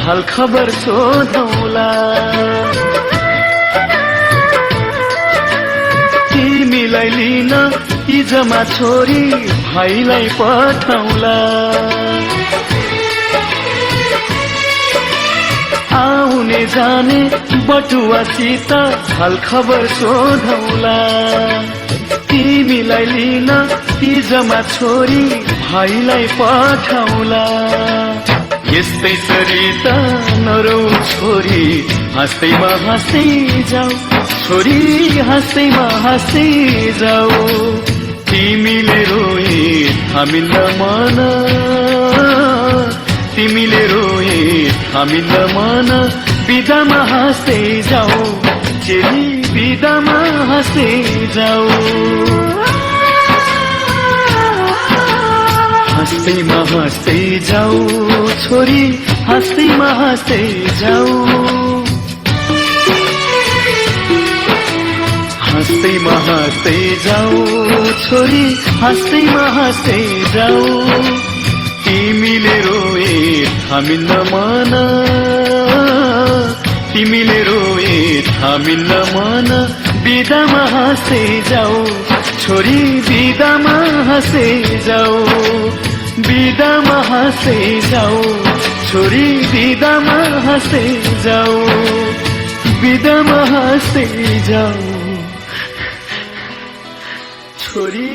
हाल खबर सोधौला तिमीलाई लिन इजमा छोरी भाइलाई पठाउला आउने जाने बटुवासित हाल खबर सोधौला तिमीलाई लिन इजमा छोरी भाइलाई पठाउला यस्तै सरिता नरौ छोरी हाँस्दैमा हाँस्दै जाऊ छोरी हाँस्दैमा हाँस्दै जाऊ तिमीले रोए थामिल्न मन तिमीले रोए थामिल्न मन बिदामा हाँस्दै जाऊ चेली बिदामा हाँस्दै जाऊ हाँस्दैमा हाँस्दै जाऊ छोरी हाँस्दैमा हाँस्दै जाऊ हाँस्दैमा हाँस्दै जाऊ छोरी हाँस्दैमा हाँस्दै जाऊ तिमीले रोए थामिल्न मन तिमीले रोए थामिल्न मन बिदामा हाँस्दै जाऊ छोरी बिदामा हाँस्दै जाऊ बिदामा हाँस्दै जाऊ छोरी बिदामा हाँस्दै जाऊ बिदामा हाँस्दै जाऊ छोरी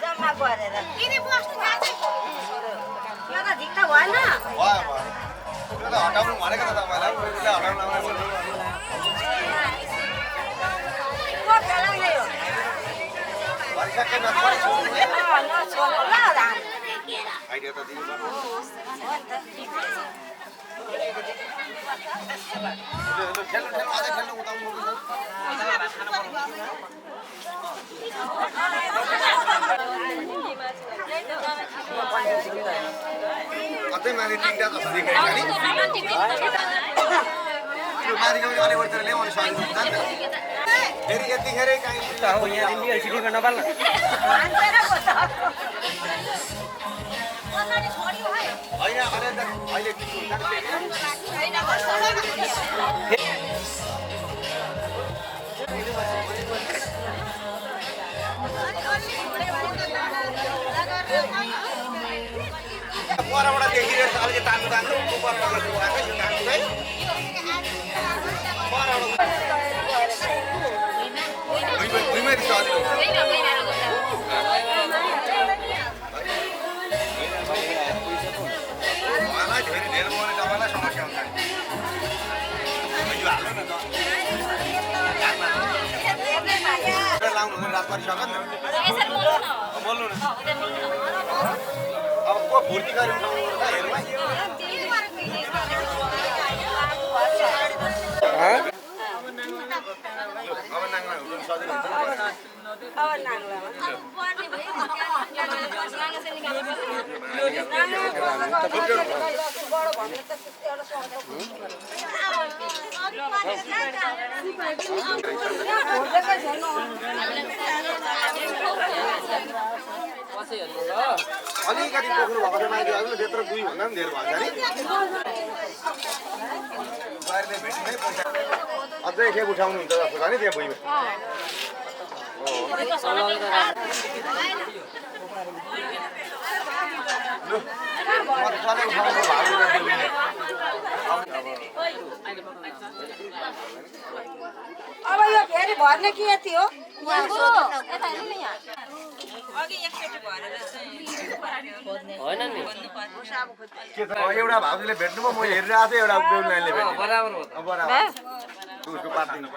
जम्मा गरेर किन बस्नु खान्छ यो त झिक्क भएन त्यो त हटाउनु भनेको त तपाईँलाई त्यसले हटाउनु नभए को खेलाउने हो भरिसक्कै नपरे नछोड्नु ल धान आइडिया त दिनु पर्यो खेल्नु खेल्नु अझै खेल्नु उताउनु अझै माथि तिनवटा जस्तो देखेको नि त्यो माथिको अलिक बढी ल्याउनु सक्नु हुन्छ नि त फेरि यतिखेरै काहीँ हो यहाँ इन्डिया सिटीमा नपाल्न होइन अहिले परबाट देखिरहेको छ अलिकति तान्नु तान्नु परबाट आएको यो तान्नु चाहिँ भुइँमै दिन्छ मलाई फेरि धेरै बनाउने तपाईँलाई समस्या हुन्छ यो हाल्नु न त लाउनु हुँदैन रात परिसक्यो नि बोल्नु न अब को भर्ती गरेर हेर्नु अब नाङ्ला हुनु सजिलो हुन्छ अलिकति पोख्नु भएको छ माथि आउनु त्यत्रो दुईभन्दा पनि धेरै भएको छ नि भेट्नै पैसा अझै खेप उठाउनुहुन्छ जस्तो छ नि त्यहाँ भुइँमा मजाले उठाउनु अब यो फेरि भर्ने के यति हो होइन नि एउटा भाउजूले भेट्नुमा म हेरिरहेको थिएँ एउटा बेहुलाले भेट्नु बराबर हो बराबर उसको पार्दिनु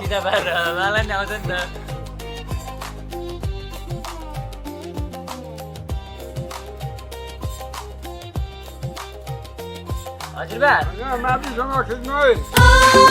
सिधा बार मलाई नि आउँछ नि त हजुर बा माथिसँग खिच्नु है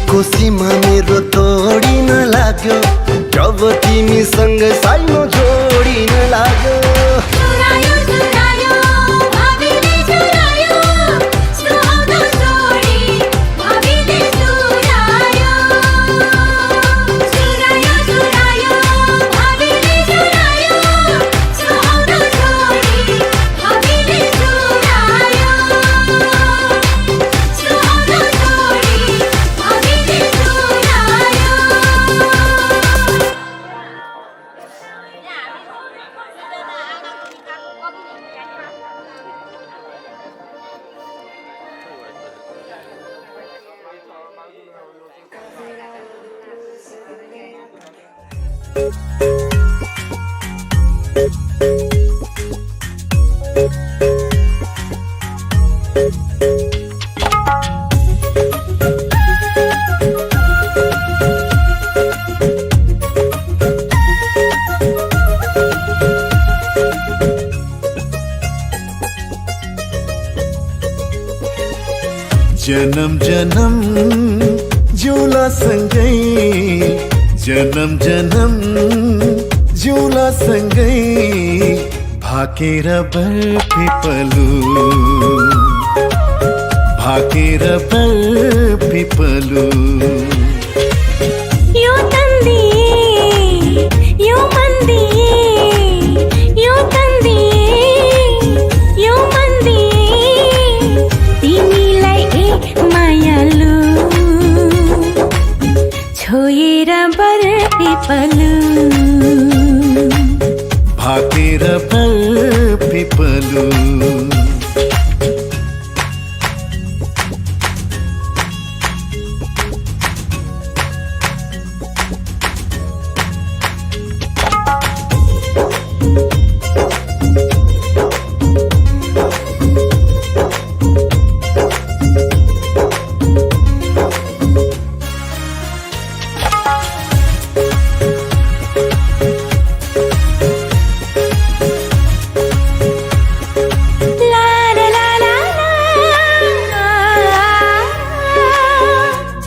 कोसीमा मेरो तोडिन लाग्यो जब तिमीसँग साइनो जोडिन लाग्यो जन्म जन्म जुला सँगै जन्म जन्म जुला सँगै भाकेर बरपिपलु भाकेर बरपिपलु यो तन्दी यो मन्दी यो तन्दी यो मन्दी तिमीलाई मायालु छोएर बरपिपलु भाकेर बरपिपलु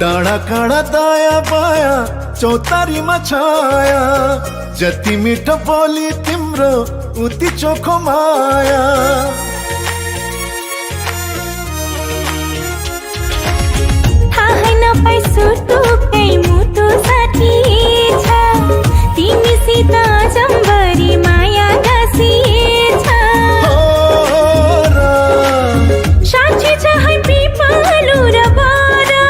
डाँडा काँडा दाया बाया चौतारीमा छाया जति मिठो बोली तिम्रो उति चोखो माया थाहै नपाई सुटुकै मुटु साथी छ तिमीसित जम्बरी माया गाँसिएछ साँच्ची छ है पिपलु र बारा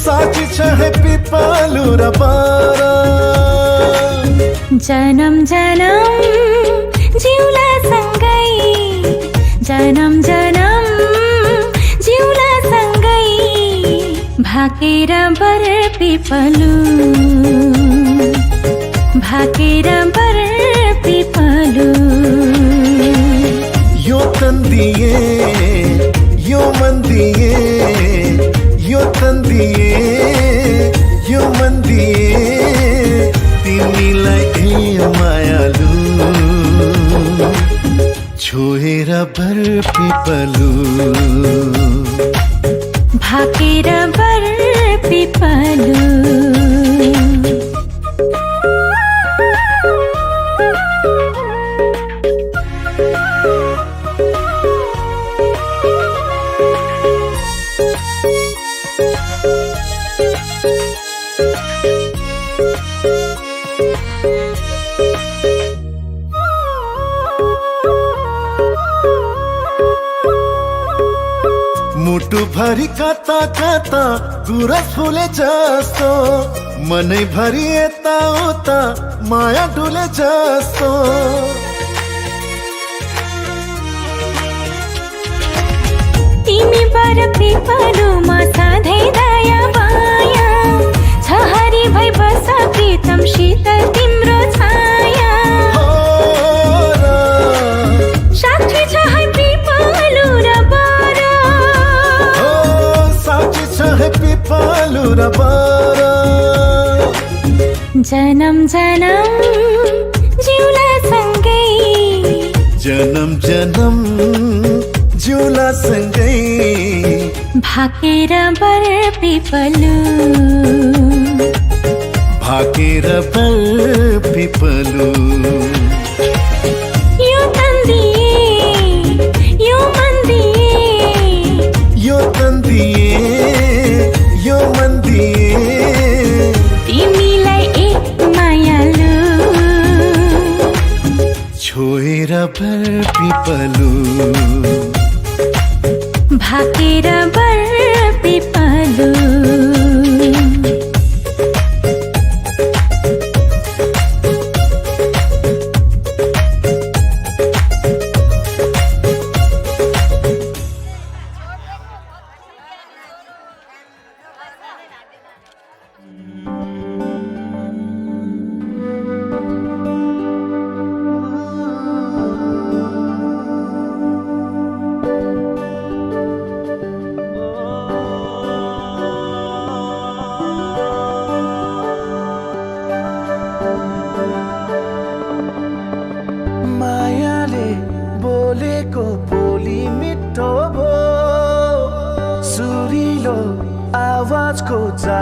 साँच्ची छ है पिपलु र बारा जन्म जन्म जिउला सँगै जन्म जन्म जिउला सँगै भाकेर बरपिपलु भाकेर बरपिपलु यो तन्दिए यो मन्दिए यो तन्दिए यो मन्दिए तिमीलाई मायालु छोएर बरपिपलु भाकेर बरपिपलु मुटु भरि कता कता गुरस फुले जस्तो मनै भरि यता उता माया डुले जस्तो तिमी बरपिपलुमा सधैँ दया माया छ हरि भई बस प्रीतम शीतल तिम्रो छाया साक्षी छ है पिपलु र बारा साक्षी छ है पिपलु र बारा जन्म जन्म जिउला सँगै जन्म जन्म जिउला सँगै भाकेर बरपिपलु भाकेर बरपिपलु यो तन्दिए यो मन्दिए यो तन्दिए यो मन्दिए तिमीलाई मायालु छोएर बरपिपलु भाकेर बरपिपलु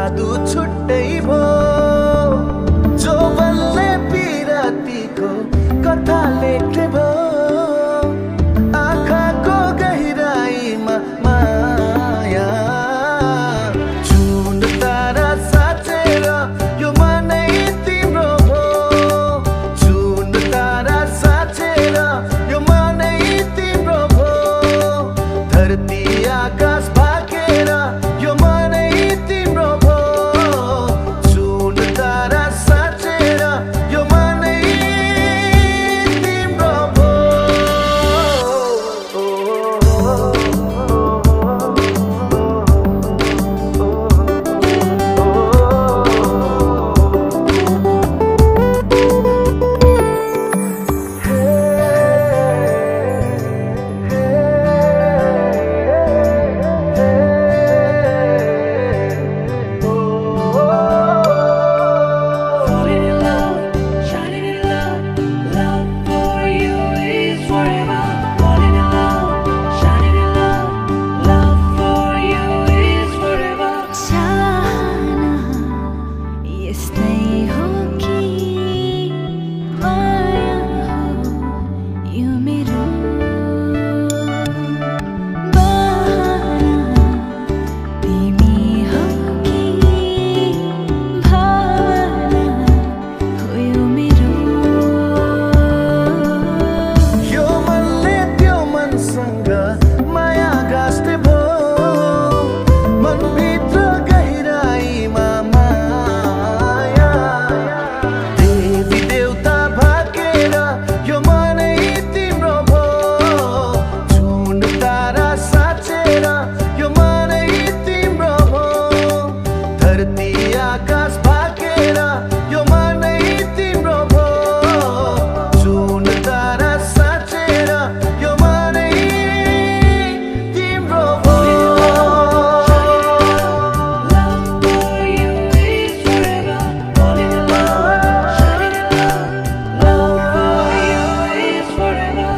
जादु छुट्टै भो जो बल्ले पिरातीको कथा लेख्ने भो आँखाको गहिराईमा माया जुन तारा साँचेर यो मनै तिम्रो भो जुन तारा साँचेर यो मनै तिम्रो भो धरती आकाश भागेर यो मनै तिम्रो भो जुन तारा साँचेर यो मनै तिम्रो भो Falling in love, shining in love, love for you is forever. Falling in love, shining in love, love for you is forever. चाहना यस्तै हो कि माया हो यो मेरो बहाना तिमी हो कि भावना हो यो मेरो यो मनले त्यो मनसँग माया गाँस्ने भो मनभित्र गहिराईमा माया देवी देवता भागेर यो मनै तिम्रो भो जुन तारा साँचेर यो मनै तिम्रो भो धरती आकाश भागेर यो मनै तिम्रो भो जुन तारा साँचेर यो मनै तिम्रो भो love for you is forever. Falling in love, shining in love, love for you is forever.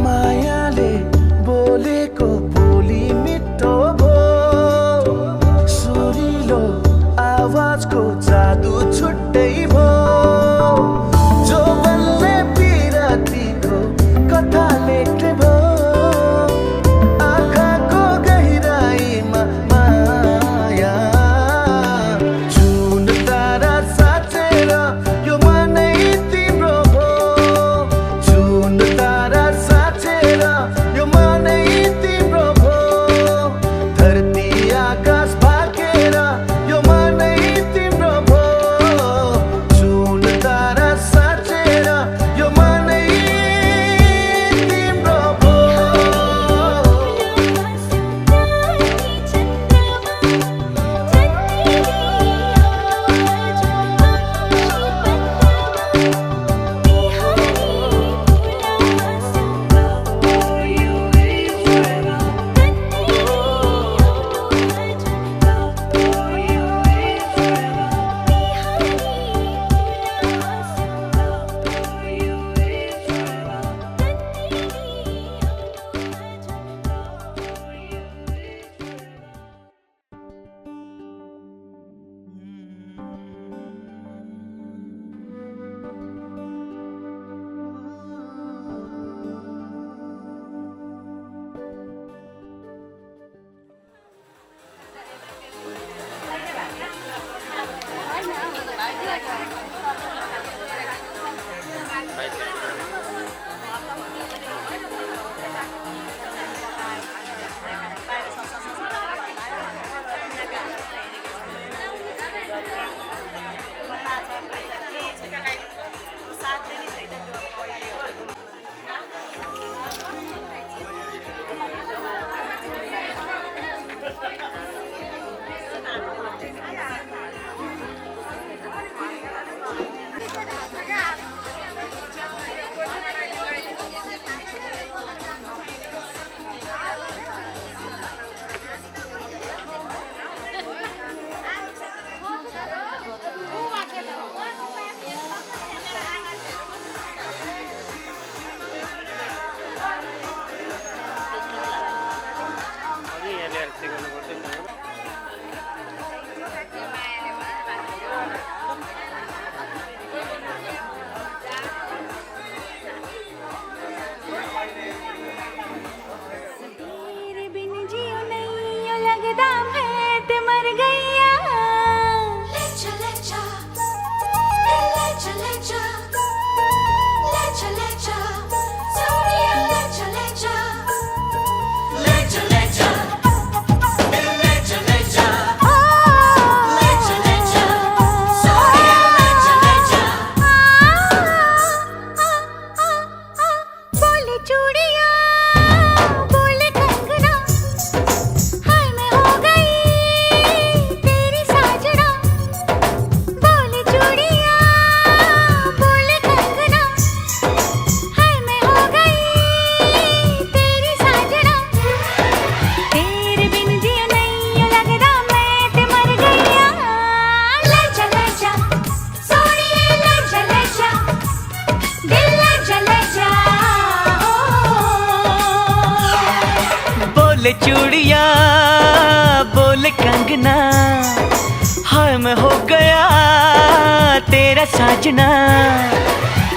मायाले बोलेको बोली मिठो भो सुरिलो आवाजको जादु छुट्टै भो जो बल्ले पिरातीको कथा लेख्ने भो आँखाको गहिराईमा माया जुन तारा साँचेर यो मनै तिम्रो भो जुन तारा साँचेर यो मनै तिम्रो भो धरती आकाश भागेर यो मनै तिम्रो भो जुन तारा साँचेर यो मनै तिम्रो भो बोले चूड़िया बोले कंगना, हाय मैं हो गया तेरा साजना।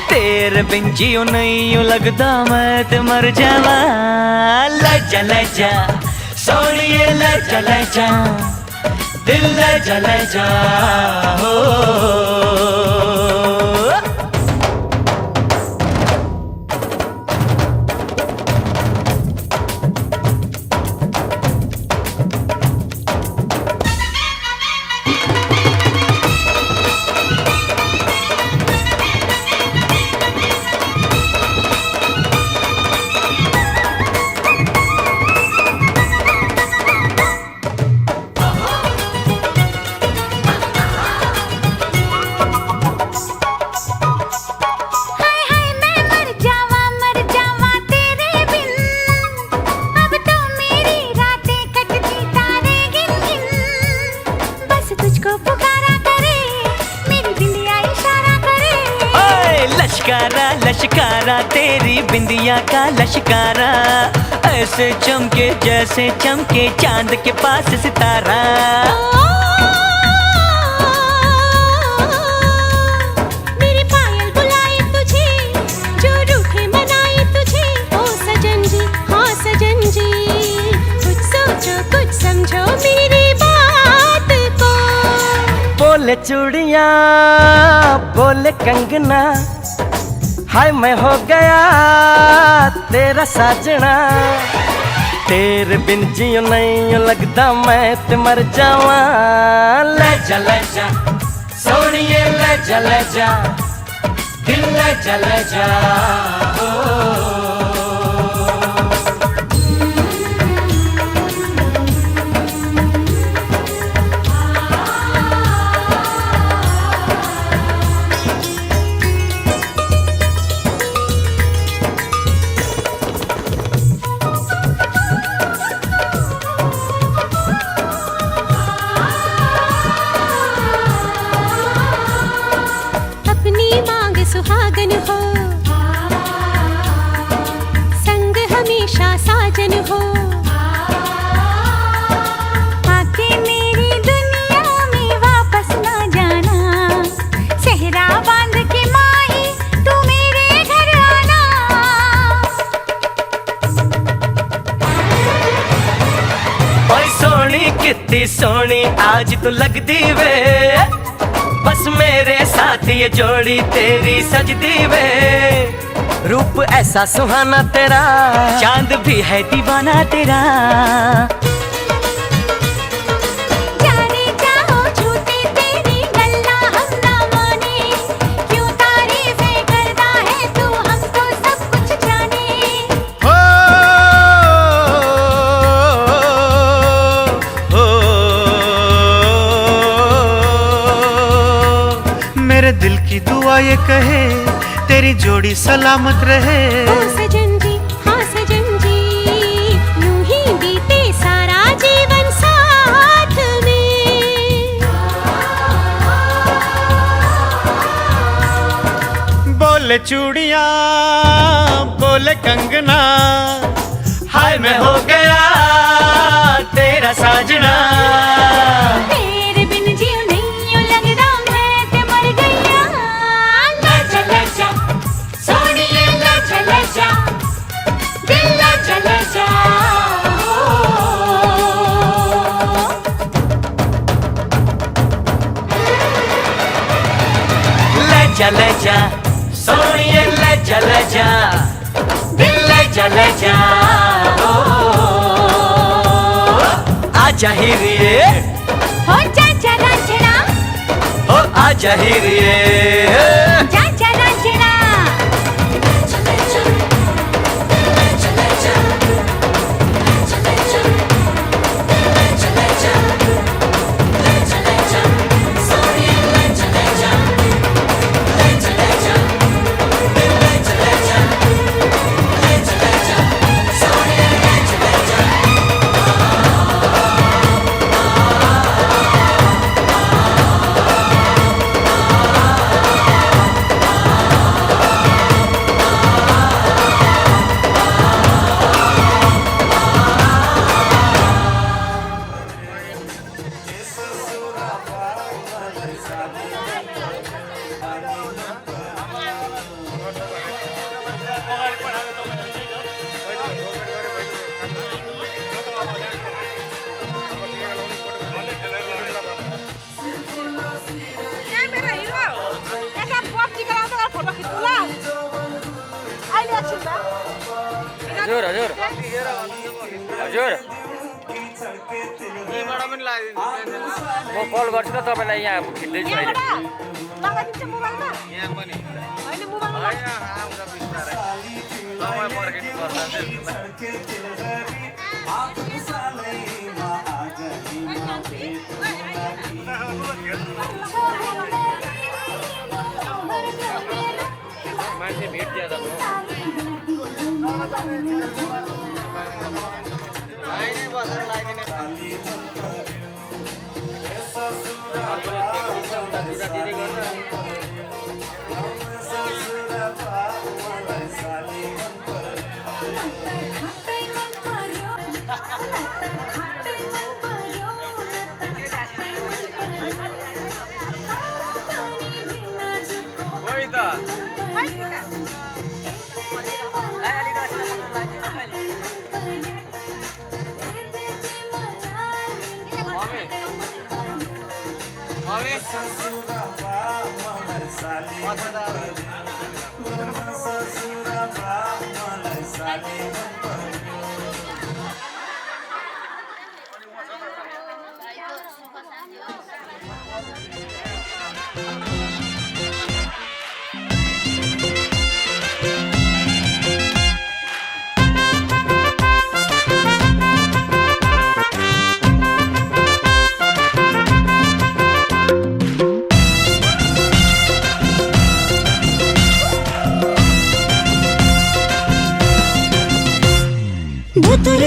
तेरे बिन जियो नहीं यूं लगदा मैं ते मर जावा। लजा लजा सोनिए लजा लजा, दिल लजा लजा हो। लश्कारा लश्कारा तेरी बिंदिया का लश्कारा, ऐसे चमके जैसे चमके चांद के पास सितारा। मेरी पायल बुलाए तुझे, जो रूठे मनाए तुझे। ओ सजन जी हाँ सजन जी, कुछ सोचो कुछ समझो मेरी बात को। बोले चूड़िया बोले कंगना, हाय मैं हो गया तेरा साजना। तेरे बिन जियो नहीं लगदा मैं ते मर जावा। लजा लजा सोनिए लजा लजा, दिल लजा लजा हो। सुहागन हो संग हमेशा साजन हो, आके मेरी दुनिया में वापस ना जाना। सेहरा बांध के माही तू मेरे घर आना। ओए सोनी कितनी सोनी आज तो लगदी वे, बस मेरे साथ ये जोड़ी तेरी सजदी वे। रूप ऐसा सुहाना तेरा, चांद भी है दीवाना तेरा। जाने चाहो झूठी तेरी गल्ला हम ना माने, क्यों तारीफें करता है तू हमको सब कुछ जाने। मेरे दिल की दुआ ये कहे तेरी जोड़ी सलामत रहे। ओ सजन जी हाँ सजन जी, यूं ही बीते सारा जीवन साथ में। बोले चूड़िया बोले कंगना, हाय मैं हो गया तेरा साजना। तेरे बिन जियो नहीं यूं लगदा मैं ते मर गया। लजा लजा सोनिए लजा लजा, दिल लजा लजा लजा लजा सोनिए लजा लजा, दिल लजा लजा ओ। आजा हीरिए हो चाचा रांझना, ओ आजा हीरिए। चाचा रांझना। हजुर हजुर हजुर म कल गर्छु त तपाईँलाई यहाँ खिच्दैछु अहिले लगाइदिन्छ मोबाइलमा यहाँ पनि होइन मोबाइलमा होइन आउँछ बिस्तारै समय पर्खेनु पर्छ मान्छे भिड ज्यादा भयो लाइनै बसेर लागिने कोही त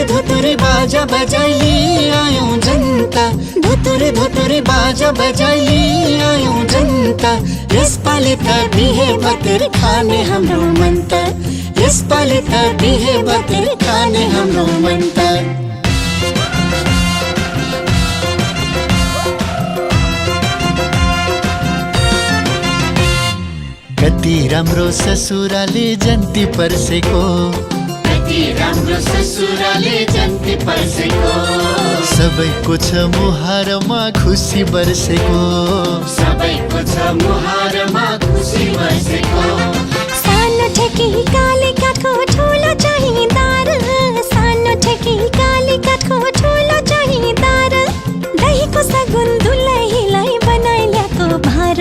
धुतुर बाजा बजाइए आयौं जनता धुतुर बाजा बजाइए आयौं जनता यस पालि त बिहे बतिर खाने हाम्रो मन त यस पालि त बिहे बतिर खाने हाम्रो मन त कति राम्रो ससुराले जन्ती पर्सेको राम्रो ससुराले जन्ती पर्सेको सबैको छ मुहारमा खुसी बर्सेको सबैको छ मुहारमा खुसी बर्सेको सानो ठेकी काली काठको ठुलो चाहिदार सानो ठेकी काली काठको ठुलो चाहिदार दहीको सगुन दुलहीलाई बनाइल्याको भार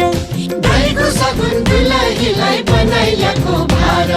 दहीको सगुन दुलहीलाई बनाइल्याको भार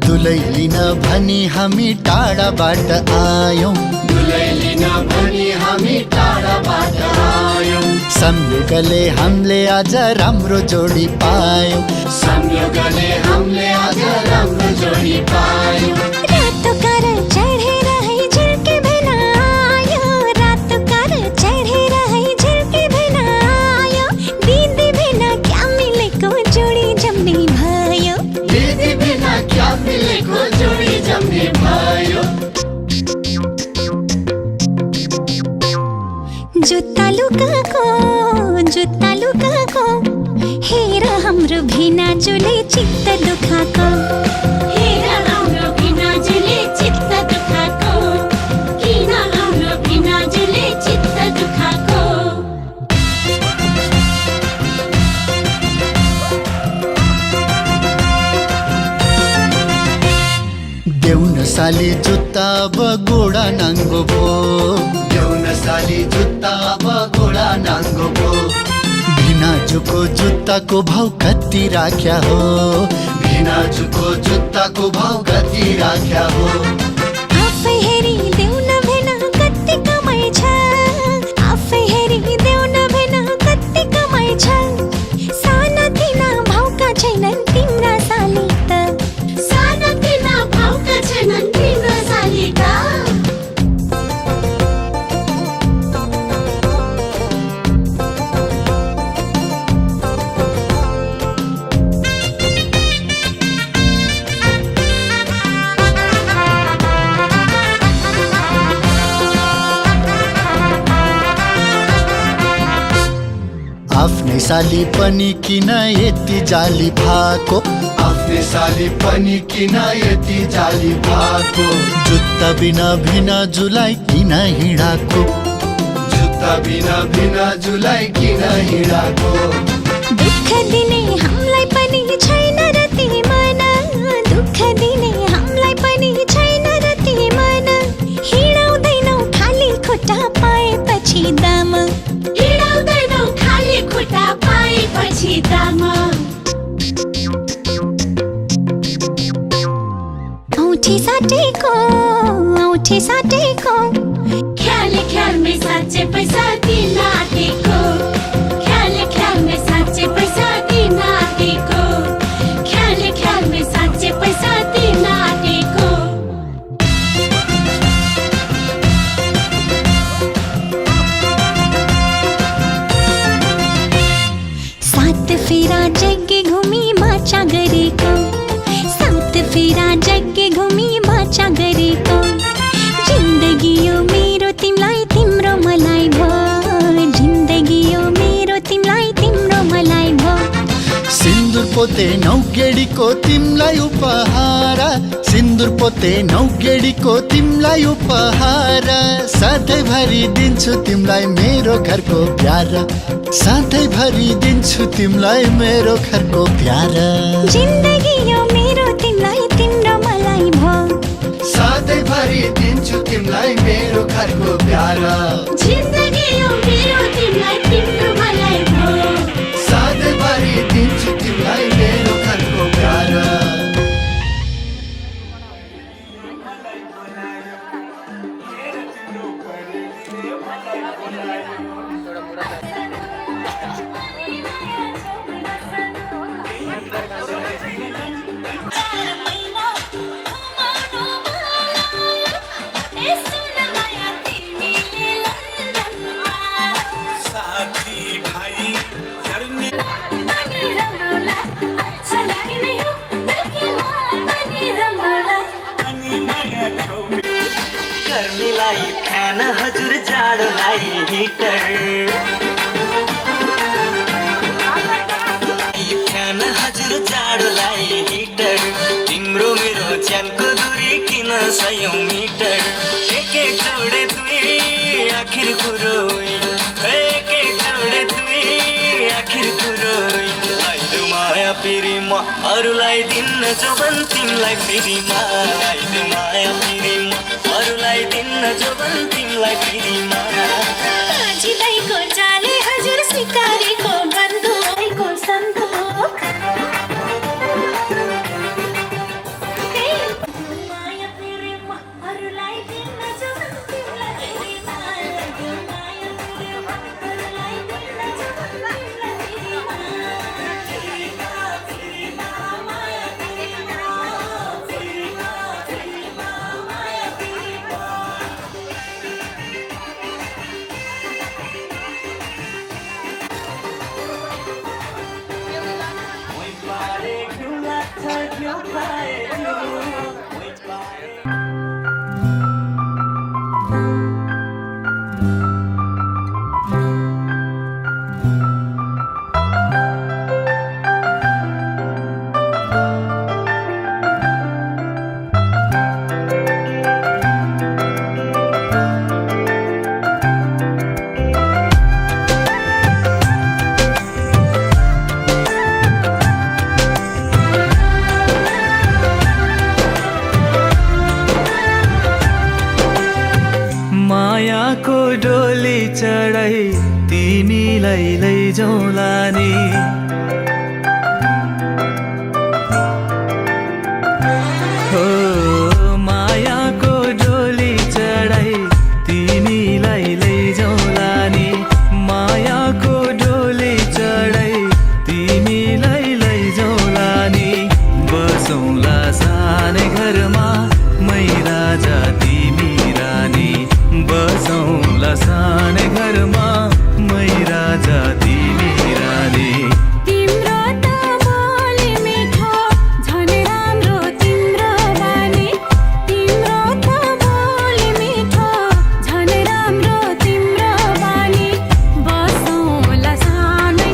दुलै लिन भनी हामी टाढाबाट आयौं दुलै लिन भनी हामी टाढाबाट आयौं संयोगले हामीले आज राम्रो जोडी पायौं संयोगले हामीले आज राम्रो जोडी पायौं रातो कार चढेर है झिल्के भेन आयो रातो कार चढेर है झिल्के भेन आयो दिदी भेन क्या मिलेको जोडी जम्ने भयो दिदी बिना क्या मिलेको जोडी जम्ने भयो जुत्ता लुकाको हेर हाम्रो भिनाजुले चित्त दुखाको हेर हाम्रो भिनाजुले चित्त दुखाको किन हाम्रो भिनाजुले चित्त दुखाको देउन साली जुत्ता अब गोडा नाङ्गो भो देउन साली जुत्ता अब गोडा नाङ्गो भो भिनाजुको जुत्ताको भाउ कति राख्या हो भिनाजुको जुत्ताको भाउ कति राख्या हो आफै हेरी देउन भेन कति कमाइ छ आफै हेरी देउन भेन कति कमाइ छ साना तिना भाउका छैनन् तिम्रा साली त साना तिना भाउका छैनन् तिम्रा साली त आफ्नै साली पनि किन यति जाली भएको, आफ्नै साली पनि किन यति जाली भएको, जुत्ता बिना बिना जुलाई किन हिँडाको, जुत्ता बिना बिना जुलाई किन हिँडाको। दुःख दिने हामीलाई पनि छैन रति मन, दुःख दिने हामीलाई पनि छैन रति मन, हिँडाउँदैनौ खाली खुट्टा पाएपछि दाम, हिँडाउँदैनौ खाली खुट्टा पाएपछि दाम। औँठी साटेको औँठी साटेको, ख्याल ख्यालमै साँच्चै पैसा दिन आँटेको, ख्याल ख्यालमै साँच्चै पैसा दिन आँटेको, ख्याल ख्यालमै साँच्चै पैसा दिन आँटेको। सात फेरा जग्गे घुमी बाचा गरेको, सात फेरा जग्गे घुमी बाचा गरेको, जिन्दगी यो मेरो तिमीलाई तिम्रो मलाई भो, जिन्दगी यो मेरो तिमीलाई तिम्रो मलाई भो। सिन्दुर पोते नौगेडीको तिमलाई उपहार, सिन्दुर पोते नौगेडीको तिमलाई उपहार, सधैँभरि दिन्छु तिमीलाई मेरो घरको प्यार, सधैँभरि दिन्छु तिमीलाई मेरो घरको प्यार। जिन्दगी यो मेरो तिमीलाई तिम्रो मलाई भो, सधैँभरि दिन्छु तिमीलाई मेरो घरको प्यार, जिन्दगी यो मेरो तिमीलाई तिम्रो मलाई भो, सधैँभरि दिन्छु तिमीलाई मेरो घरको प्यार। गर्मीलाई फ्यान हजुर जाडोलाई हिटर, फ्यान हजुर जाडोलाई हिटर, तिम्रो मेरो च्यानको दूरी किन 100 मिटर, एक एक जोडे दुई आखिर कुरो, एक एक जोडे दुई आखिर कुरो, आइदो माया पिरीमा अरूलाई दिन्न जोबन तिमीलाई पिरीमा, आइदो माया पिरीमा अरूलाई दिन्न जोबन तिमीलाई पिरीमा। जिँदैको जाले हजुर सिकारीको बन्दुकको सन्दुक, माया पिरीमा अरूलाई दिन्न जोबन तिमीलाई पिरीमा, माया पिरीमा अरूलाई दिन्न जोबन तिमीलाई पिरीमा, पिरीमा पिरीमा माया पिरीमा, पिरीमा पिरीमा माया पिरीमा। मायाको डोली चढाई तिमीलाई लैजाउँला नि, हो मायाको डोली चढाई तिमीलाई लैजाउँला नि, मायाको डोली चढाई तिमीलाई लैजाउँला नि, बसौँला सानै घरमा मै राजा तिमी रानी, बसौँला सानै घरमा मै राजा तिमी रानी। तिम्रो त बोली मिठो झन् राम्रो तिम्रो बानी, तिम्रो त बोली मिठो झन् राम्रो तिम्रो बानी, बसौँला सानै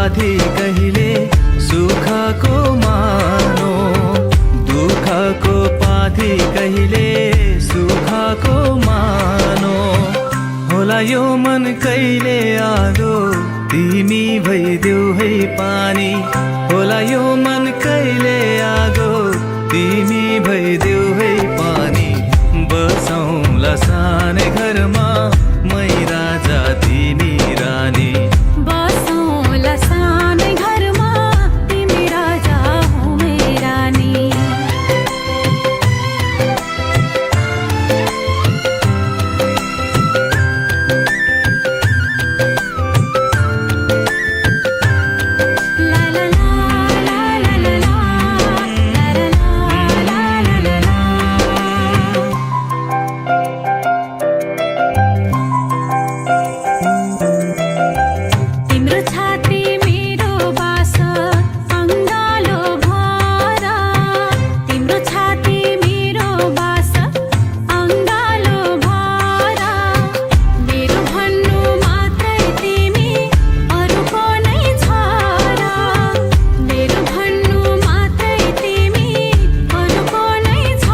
उपाधि कहिले सुखको मानो, दुःखको उपाधि कहिले सुखको मानो। होला यो मन कहिले आगो तिमी भइदेऊ है पानी, होला यो मन कहिले आगो तिमी भइदेऊ है पानी। बसौँला सानै घरमा मै राजा तिमी रानी, बसौँला सानै घरमा तिमी राजा हो मै रानी। ला ला ला ला ला ला ला, ला ला ला ला ला ला। तिम्रो छाती मेरो बास अङ्गालो भर, तिम्रो छाती मेरो बास अङ्गालो भर। मेरो भन्नु मात्रै तिमी अरूको नै छ र, मेरो भन्नु मात्रै तिमी अरूको नै छ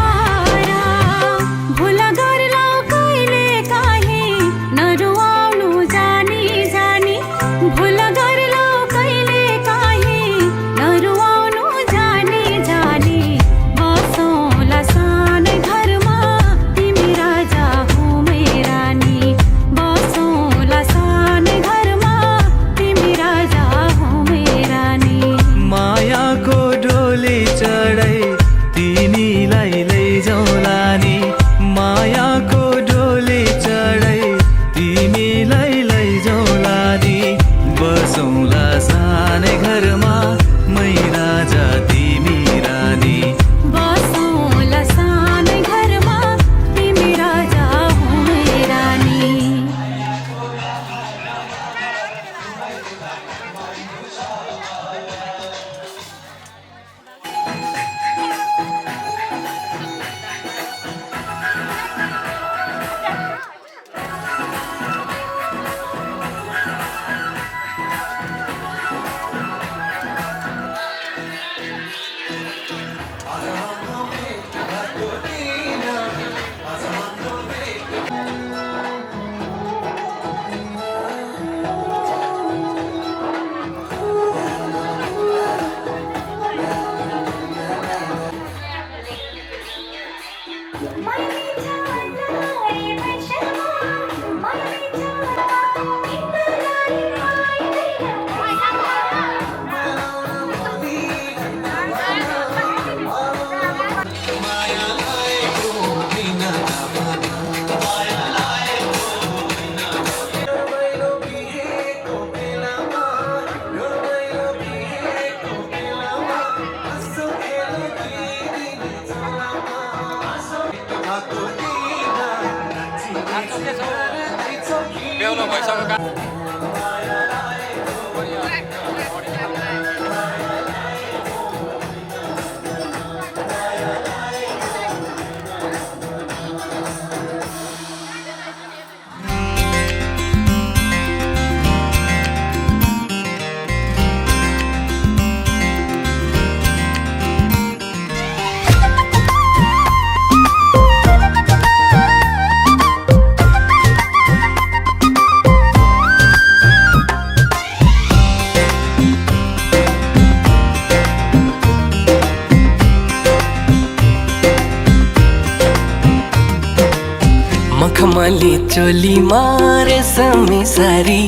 र। भुल गर्लौ कहिले काहीँ नरुवाउनु जानी जानी, भुल गर्लौ कहिले काहीँ नरुवाउनु जानी जानी। बसौँला सानै घरमा तिमी राजा हो मै रानी, बसौँला सानै घरमा तिमी राजा हो मै रानी। मायाको डोली चढाइ तिमीलाई लैजाउँला नि, मायाको डोली चढाइ तिमीलाई लैजाउँला नि। बसौँला सानै घरमा मै राजा तिमी रानी, बसौँला सानै घरमा तिमी राजा हो मै रानी। बेहुलो भइसक्यो। मखमली चोली मारे समी सारी,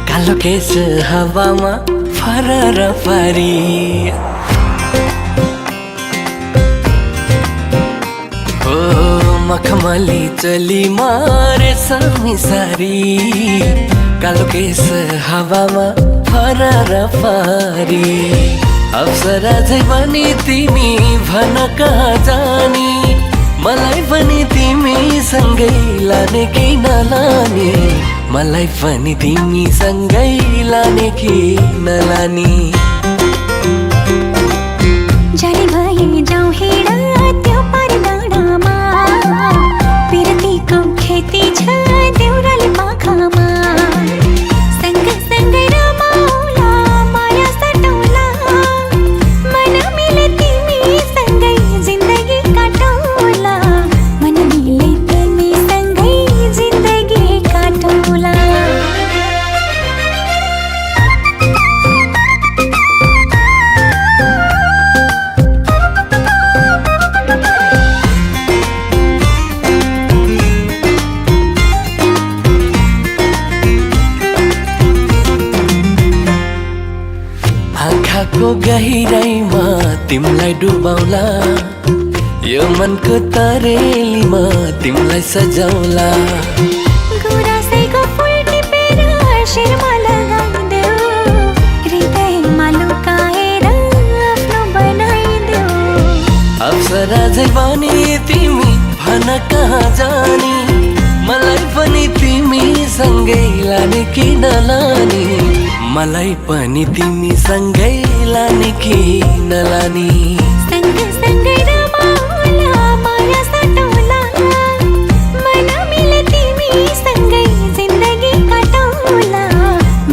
कालो केस हावामा फरर पारी। ओ मखमली चोली मारे समी सारी, कालो केस हावामा फरर पारी। अप्सरा झै पनि तिमी भन कहाँ जानी, मलाई पनि तिमी सँगै लाने कि नलाने, मलाई पनि तिमी सँगै लाने कि नलाने। जाने भए जाउँ हिँड त्यो पारी डाँडामा, पिरतीको खेती छ देउराली पाखामा। सँगै सँगै रमाउला आँखाको गहिराइमा तिमलाई डुबाउला यो मनको तरेलीमा तिमलाई सजाउला गुराँसैको फुल टिपेर शिरमा लगाइदेऊ हृदयमा लुकाएर आफ्नो बनाइदेऊ अप्सरा झै बनी तिमी भन कहाँ जानी मलाई पनि तिमी सँगै लाने कि नलानी मलाई पनि तिमी सँगै लाने कि नलानी सँगसँगै रमाउला माया सटौला मन मिले तिमी सँगै जिन्दगी काटौला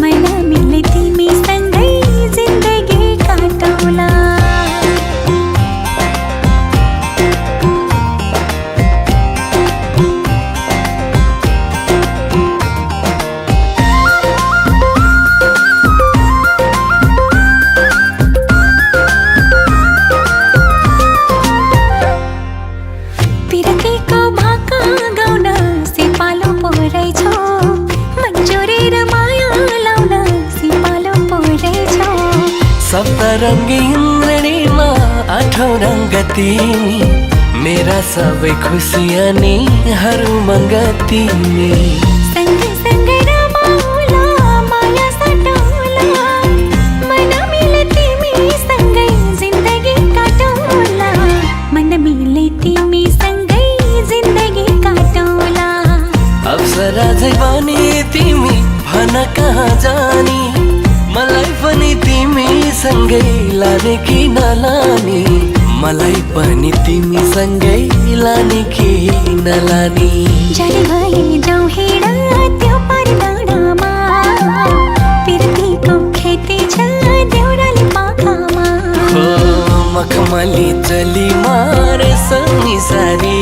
मन मिले तिमी सँगै जिन्दगी काटौला पिरतीको भाका गाउन सिपालो परेछौ मन्जुरेर माया लाउन सिपालो परेछौ सप्तरङ्गी इन्द्रणीमा आठौँ रङ्ग तिमी मेरा सबै खुसियाँ नि हरूमङ्ग तिमी सँगसँगै रमाउला माया सटौला मन मिले तिमी सँगै जिन्दगी काटौला मन मिले तिमी सँगै जिन्दगी काटौला अप्सरा झै बनी तिमी भन कहाँ जानी मलाई पनि तिमी सँगै लाने कि नलानी मलाई पनि तिमी सँगै लाने कि नलानी जडी भए जाउँ हिँड त्यो परिडाँडामा पिरतीको खेती छ देउराली पाखामा हो मखमली चली मारे सनी सारी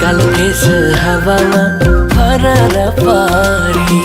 कालो केस हावामा फरर पारी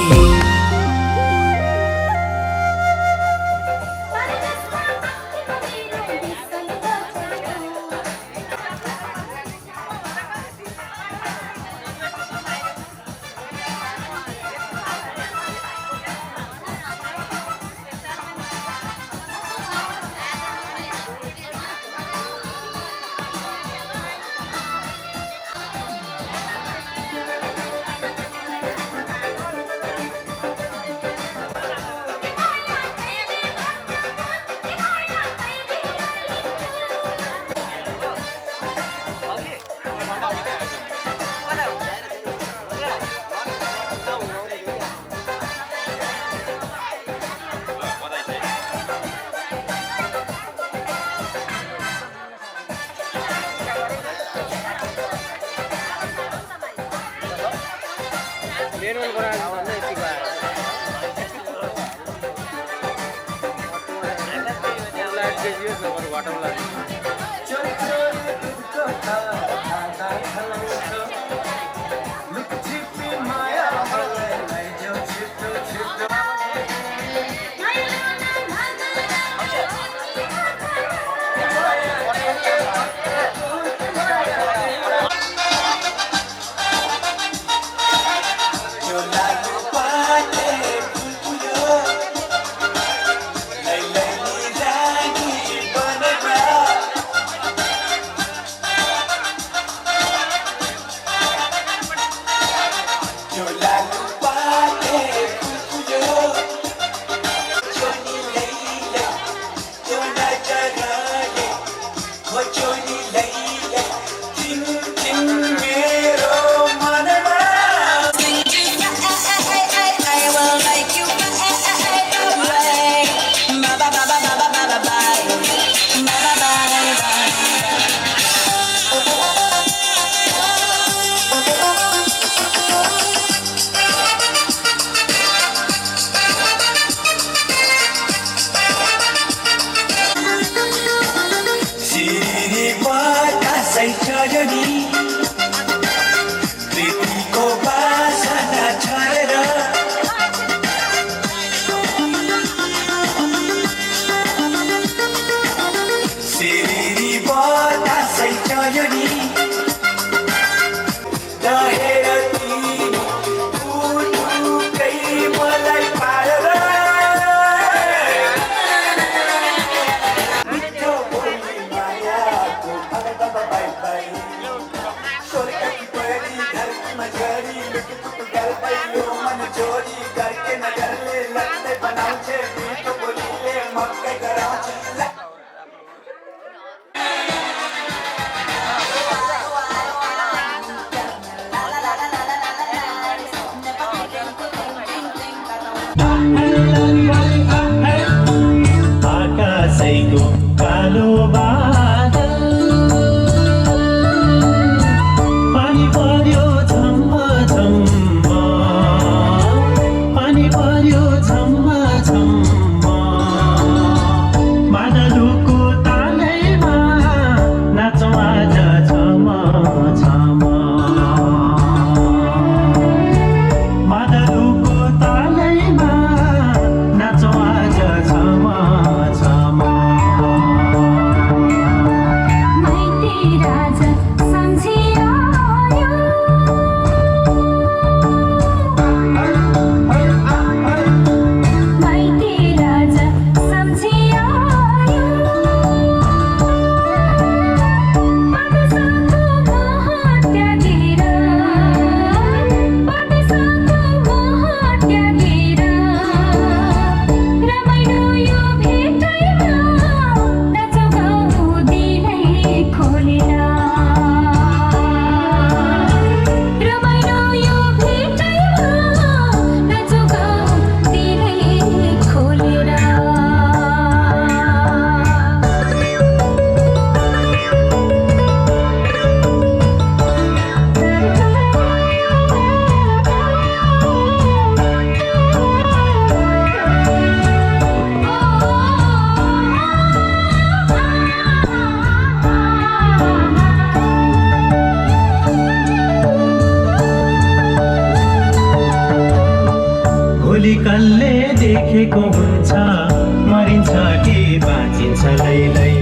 मरिन्छ कि बाँचिन्छ लैलै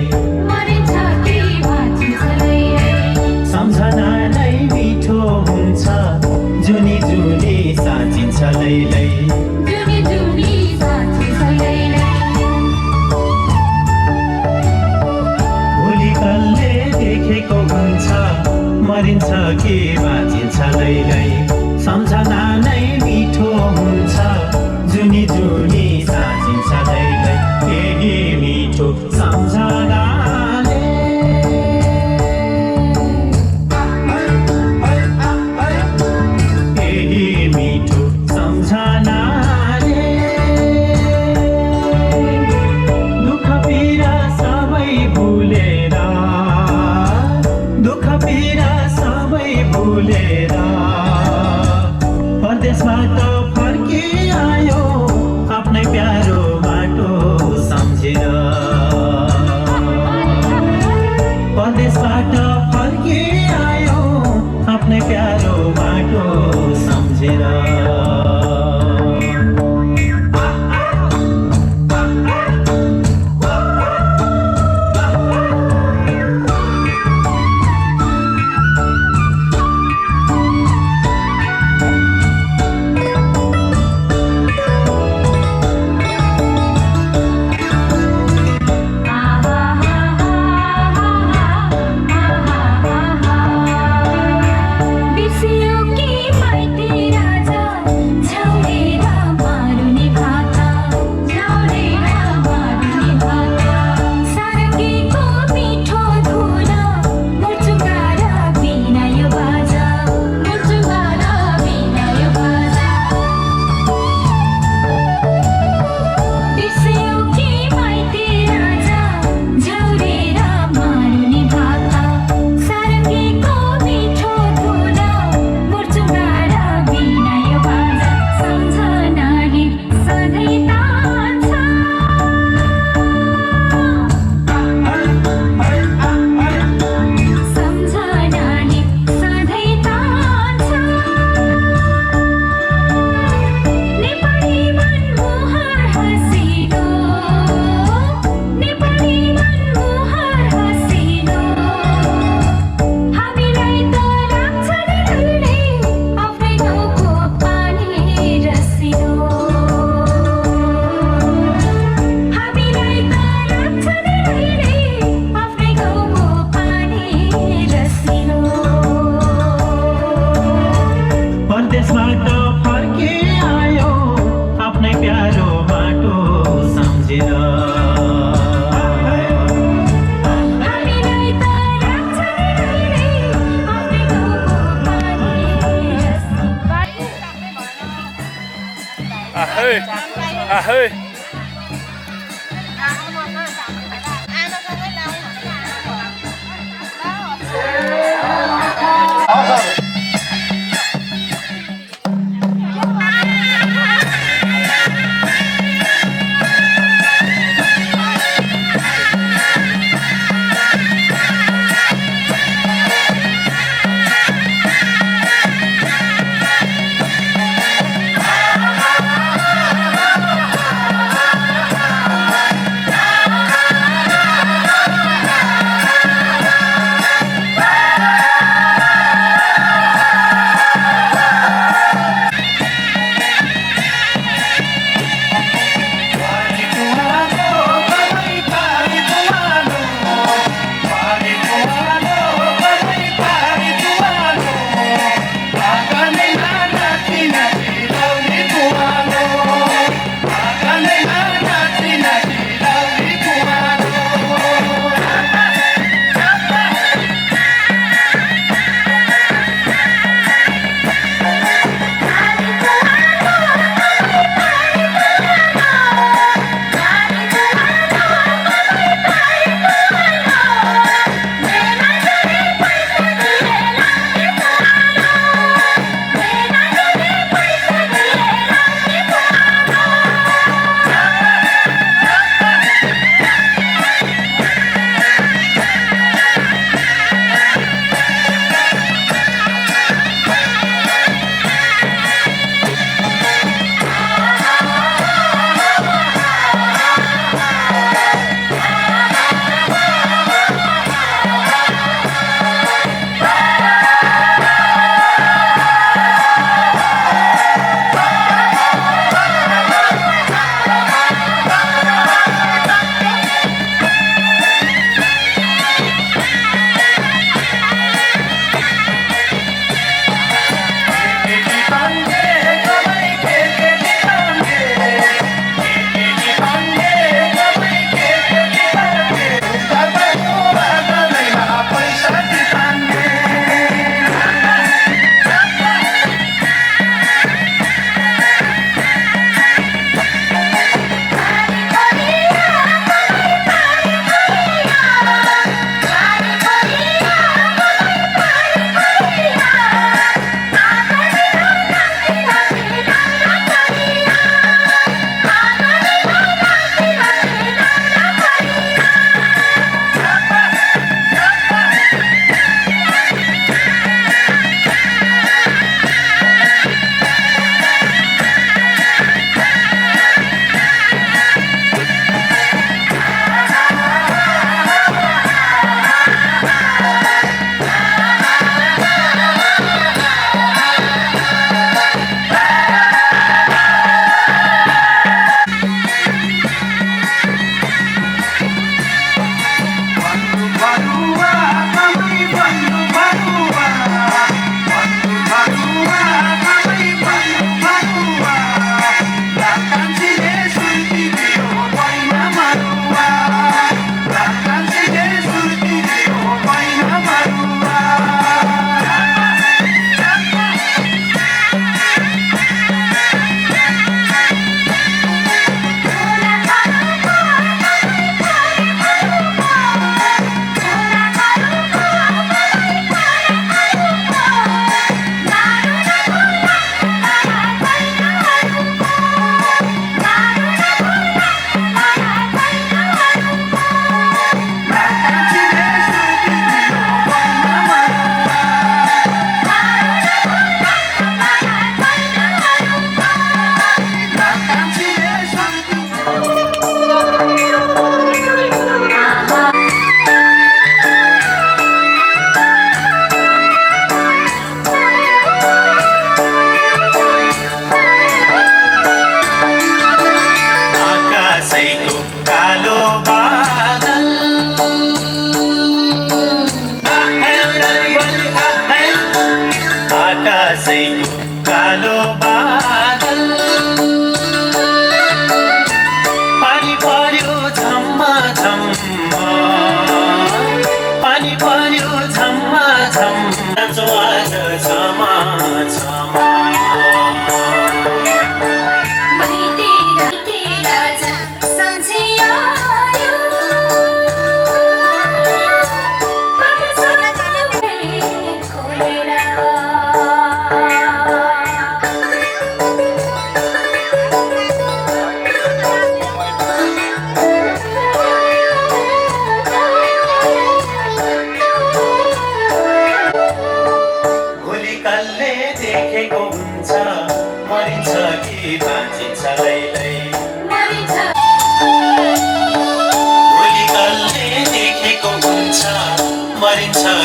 मरिन्छ कि बाँचिन्छ लैलै सम्झना नै मिठो हुन्छ जुनी जुनी साँचिन्छ लैलै जुनी जुनी साँचिन्छ लैलै भोलि कसले देखेको हुन्छ मरिन्छ कि बाँचिन्छ लैलै सम्झना नै मिठो हुन्छ जुनी जुनी साँचिन्छ लैलै केही मिठो सम्झनाले केही मिठो सम्झनाले दुःख पीडा सबै भुलेर दुःख पीडा सबै भुलेर परदेशबाट फर्किआयो आफ्नै प्यारो बाटो सम्झेर परदेशबाट फर्किआयो आफ्नै प्यारो बाटो सम्झेर बिर्सियो कि माइती राजा झौरेर मारुनी भाका झौरेर मारुनी भाका सारङ्गीको मिठो धुन मुर्चुगार बिना यो बाजा मुर्चुगार बिना यो बाजा बिर्सियो कि माइती राजा झौरेर मारुनी भाका सारङ्गीको मिठो धुन मुर्चुगार बिना यो बाजा सम्झनाले सधैँ तान्छ सम्झनाले सधैँ तान्छ नेपाली मनमोहर हँसिलो नेपाली मनमोहर हँसिलो हामीलाई त लाग्छ नि कहिल्यै आफ्नै गाउँको पानी रसिलो हामीलाई त लाग्छ नि कहिल्यै आफ्नै गाउँको पानी रसिलो परदेशबाट फर्किआयो आफ्नै प्यारो बाटो सम्झेर हामीलाई त लाग्छ नि कहिल्यै आफ्नै गाउँको पानी रसिलो ahoi ahoi आमासँगै लाउनु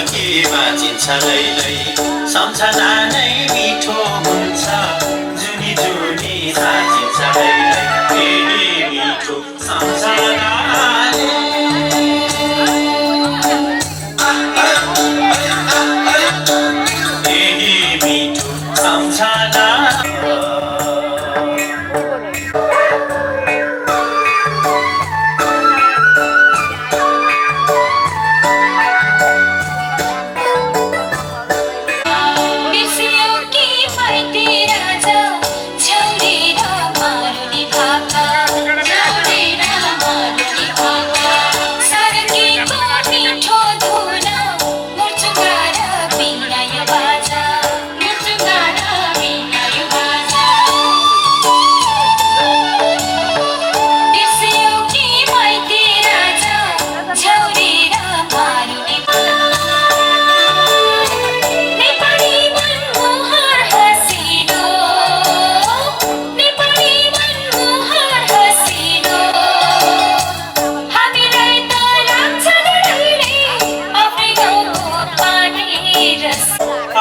कि बाँचिन्छ लैलै सम्झना नै मिठो हुन्छ जुनी जुनी साँचिन्छ लैलै यही मिठो सम्झनाले यही मिठो सम्झना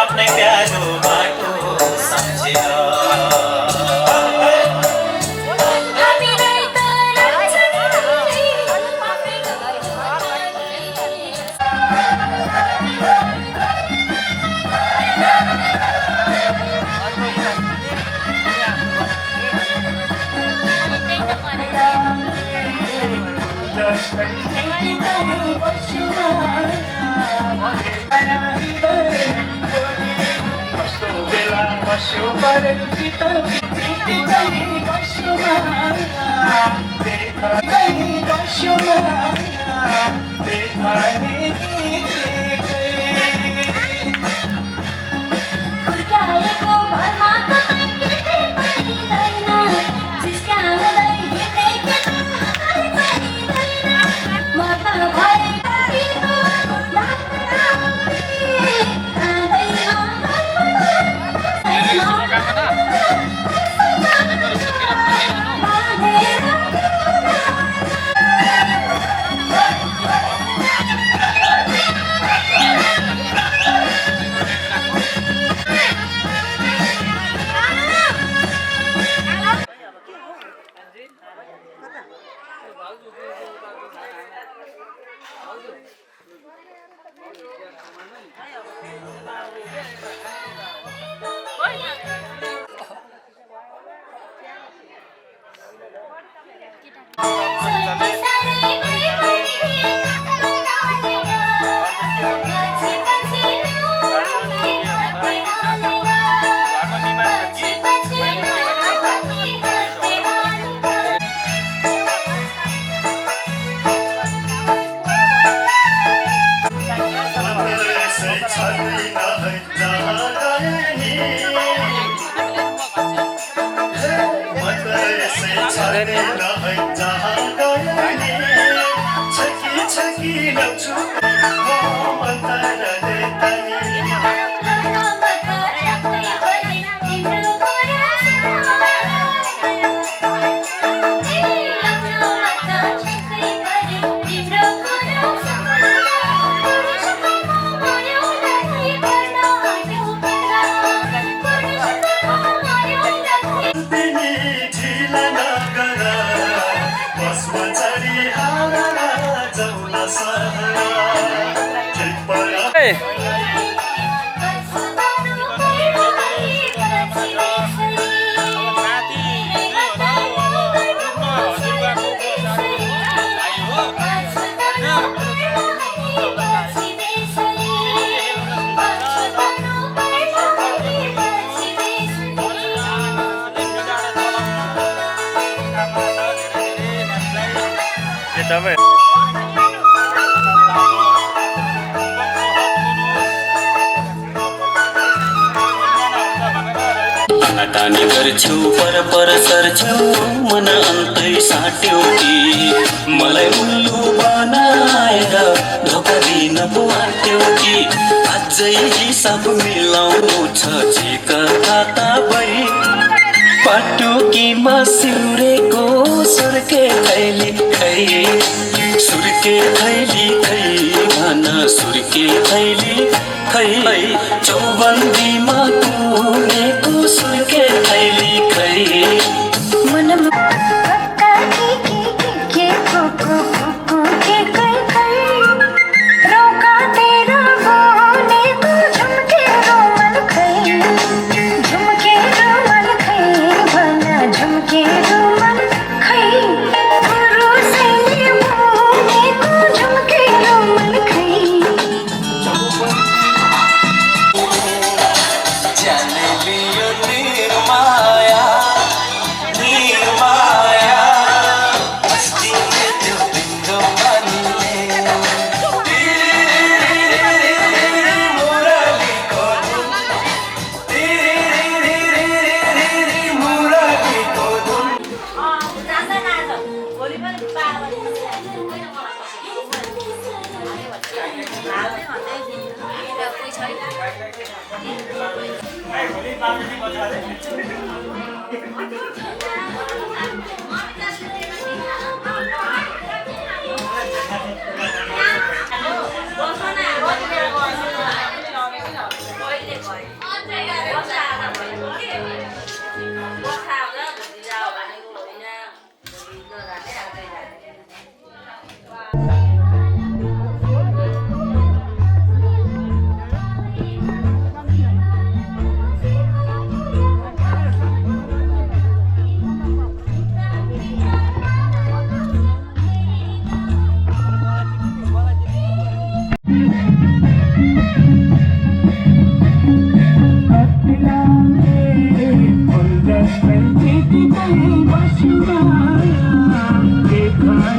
आफ्नै प्यारो बाटो सम्झेर तानी गर्छु पर सर्छु मन अन्तै साट्यो कि मलाई उल्लु बनाएर धोका दिन पुआट्यो कि अझै हिसाब मिलाउनु छ जे कता भई पाटो कि मसिउरेको सर्के खैले खै सुर्के थैली खै भन सुर्के थैली खै चौबन्दीमा कुनेको सुर्के थैली खै देखा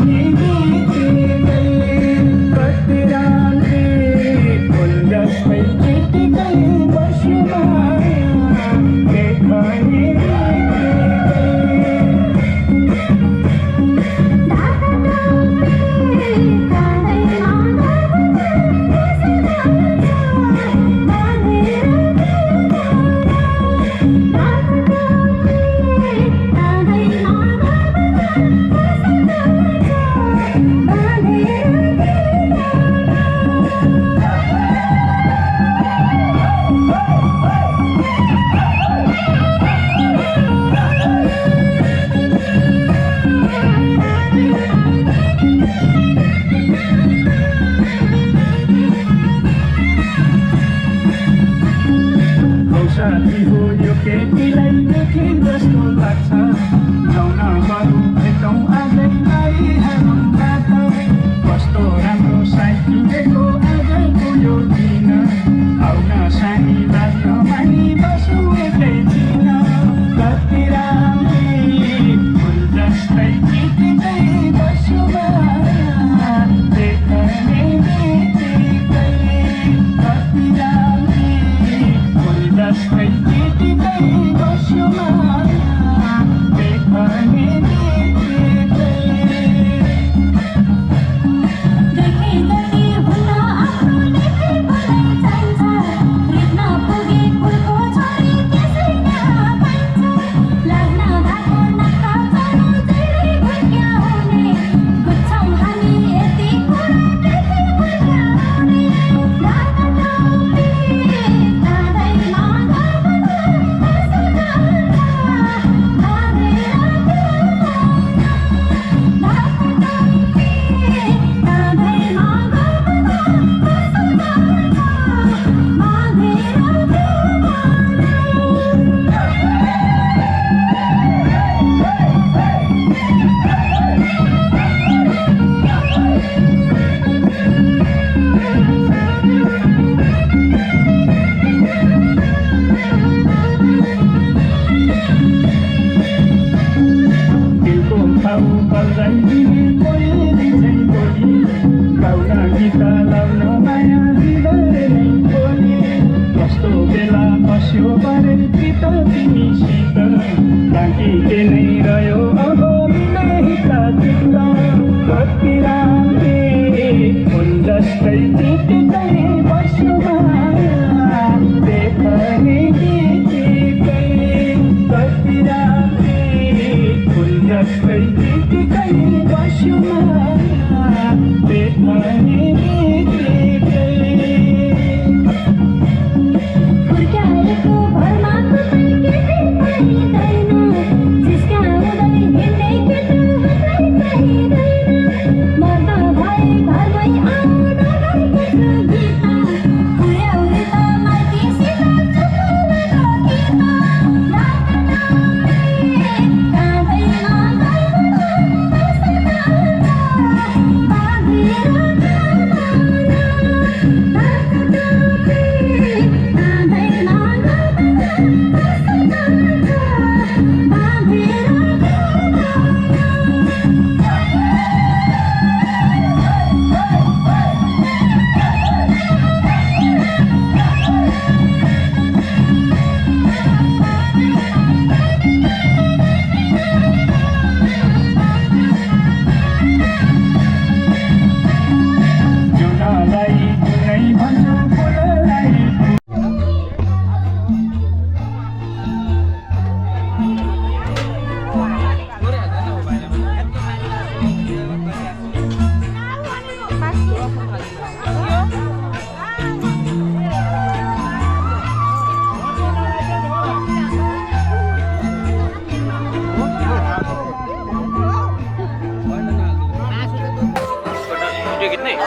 नहीं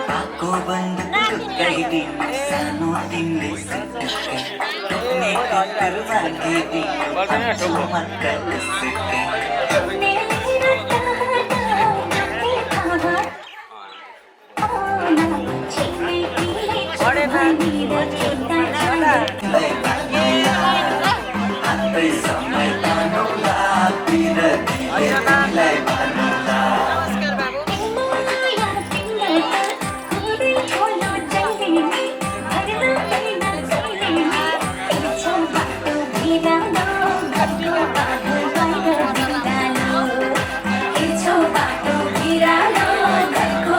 बाको बन्द गइदिनु सानो तिमीले सुटुकै टोक्ने कत्तर भागिदिनु चमक्का कसुकै हातै समय तानुला बिरतीलाई भन्नुला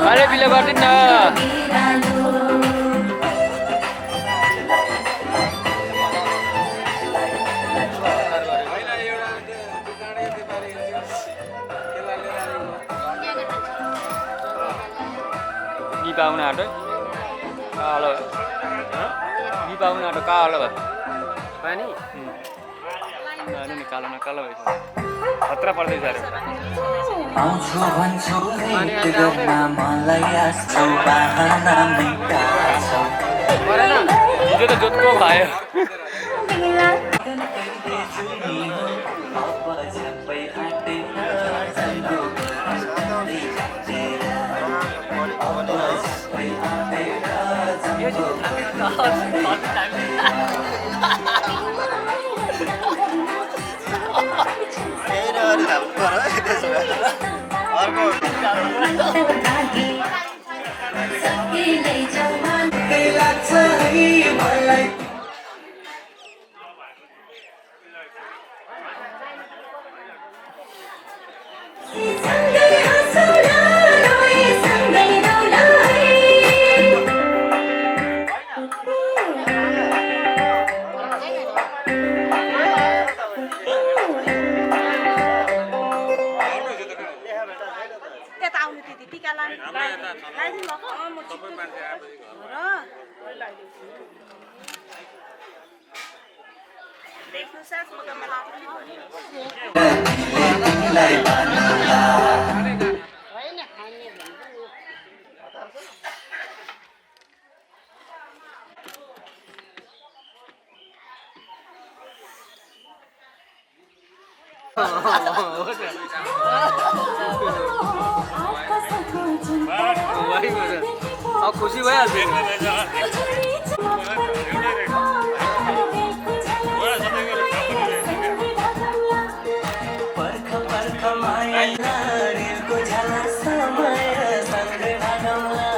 अरे बिले गर्दिन न पाउन आँटो कालो पाउन आँटो कालो भयो पानी नि कालो न कालो भएछ खतरा पर्दैछ अरे आउँछु भन्छु भेट गर्न मलाई आछौ बाहना मेटाछौ परेन हिजो त जोतको भयो खुसी भइहाल्छ पर्ख पर्ख माया रेलको झला समय सँगै भागौँला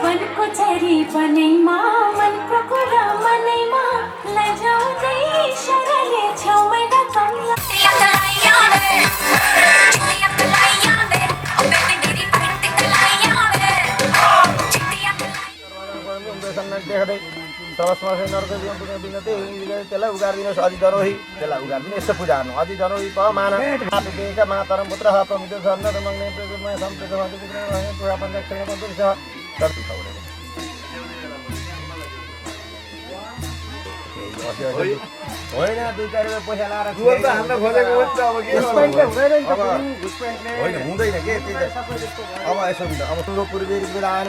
वनको चरी बनैमा मनको कुरा मनैमा लजाउँदै शरले छेउमै डकाउँला देख्दै तरसमा नर्क त्यसलाई उगारिदिनुहोस् अझै जरोही त्यसलाई उगारिदिनु यसो पूजा गर्नु अझै जरोही प मान मातरम पुत्र पवित्र सर्न मग्ने होइन 2-4 रुपियाँ पैसा लाएर होइन हुँदैन के अब यसो हुन्छ अब ठुलो पूर्वी बेला आएन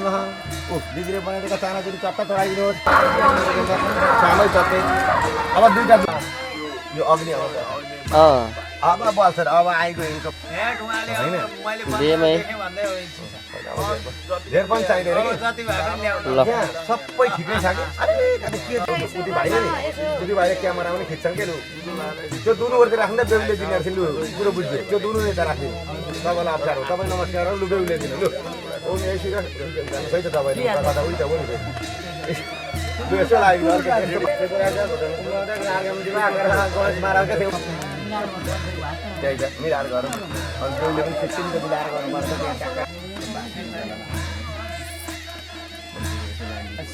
दिदीले बनाइदिएका चानाचुरी चट्टा चढाइदिनुहोस् सानै चट्टै अब 2टा यो अग्नि अब बल्छ अब आइगयो धेर पनि चाहिँदैन सबै ठिकै छ कि अलिकति के उति भाइले नि उति भाइले क्यामेरा पनि खिच्छन् के लु त्यो दुनुवरतिर राख्दा बेहुलीले दिनेहरू थियो लु कुरो बुझ्यो त्यो दुनु यता राखिदिनु तपाईँलाई अप्ठ्यारो तपाईँ नमस्कार लु बेहुलीले दिनु लु यसो खै त तपाईँले उल्टा बोल्नु लु यसो लाग्यो महाराजका थियो त्यही त मिलाएर गरौँ अनि बेहुलीले पनि फिफ्टिनको मिलाएर गर्नुपर्छ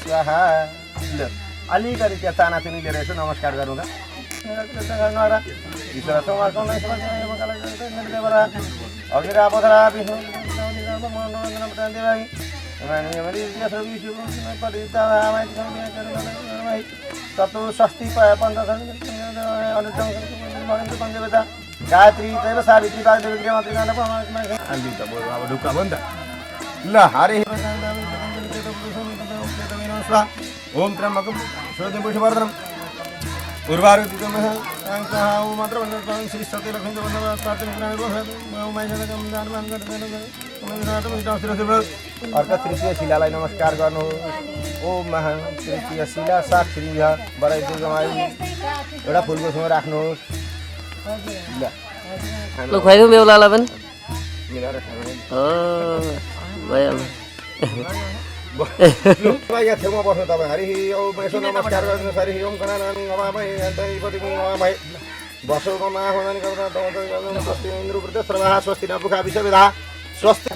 स्वाहा ल अलिकति त्यहाँ चानाचुनी लिएर यसो नमस्कार गरौँ त ईश्वर समाज कौन नहीं समझ में मकाला करते देवरा अगर आप उधर आप ही हो मनोरंजन बता दे भाई मैंने हमारी ये सब इशू पर इतना हमारे सामने कर भाई तब तो सस्ती पाया 15 अनुटंग पंजे बता गायत्री तेरे सावित्री बाग देवी के मात्र गाना पर अंधी तो बोल अब ढुका बंद ला हरे ओम त्र्यंबकम शोधं पुष्पवर्धनम उर्वारुकम अंकः ओम मंत्र वंदन श्री सत्य लक्ष्मी वंदन प्रार्थना ओम मैजनकम दानवान गर्दन अर्क तृतीय शिलालाई नमस्कार गर्नु ओम महा तृतीय शिला साक्षी बराई दुर्गमाई एउटा फुलको छेउमा राख्नुहोस् लु खुवाइदिउँ बेहुलालाई पनि मिलाएर खानु हो भइहाल्यो यहाँ छेउमा बस्नु तपाईँ हरि ओम यसो नमस्कार गर्नुहोस् हरि ओम गणानानि नमामि अन्तरिपतिं नमामि बसोमा आह्वानानि गर्दा स्वस्ति इन्द्रवृत्त सर्वः स्वस्ति न पुखा विश्वविधा स्वस्ति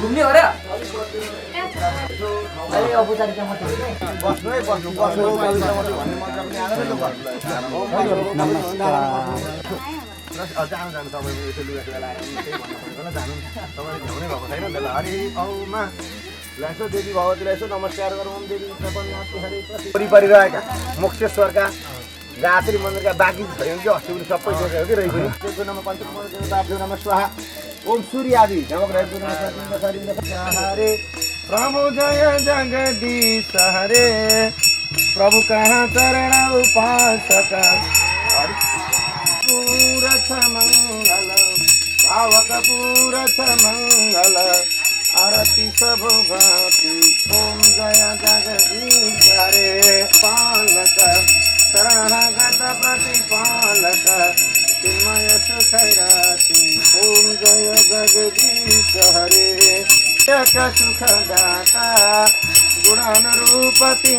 घुम्ने हो र बस्नु है बस्नु बस्नु भन्ने मन्त्र पनि आएर जानु जानु तपाईँको यसो लुगा लगाएर त्यही भन्नु जानु तपाईँले भ्याउनै भएको छैन नि त हरि औमा यसो देवी भगवतीलाई यसो नमस्कार गरौँ देवी परिरहेका मोक्षेश्वरका गायत्री मन्दिरका बाँकी भयो कि अस्ति पनि सबै देखेको कि रहेको त्यसको नाममा पञ्चदेव नम स्वाहा ओम सूर्य आदि नमक हरे प्रभु जय जगदीश हरे प्रभु कहाँ चरण उपासक पूरथ मंगल भावक पूरथ मंगल आरती सब भाती ओम जय जगदीश हरे पालक शरणागत प्रतिपालक चिन्मय सुखराति ओम जय जगदीश हरे एक सुखदाता गुणानुरूपति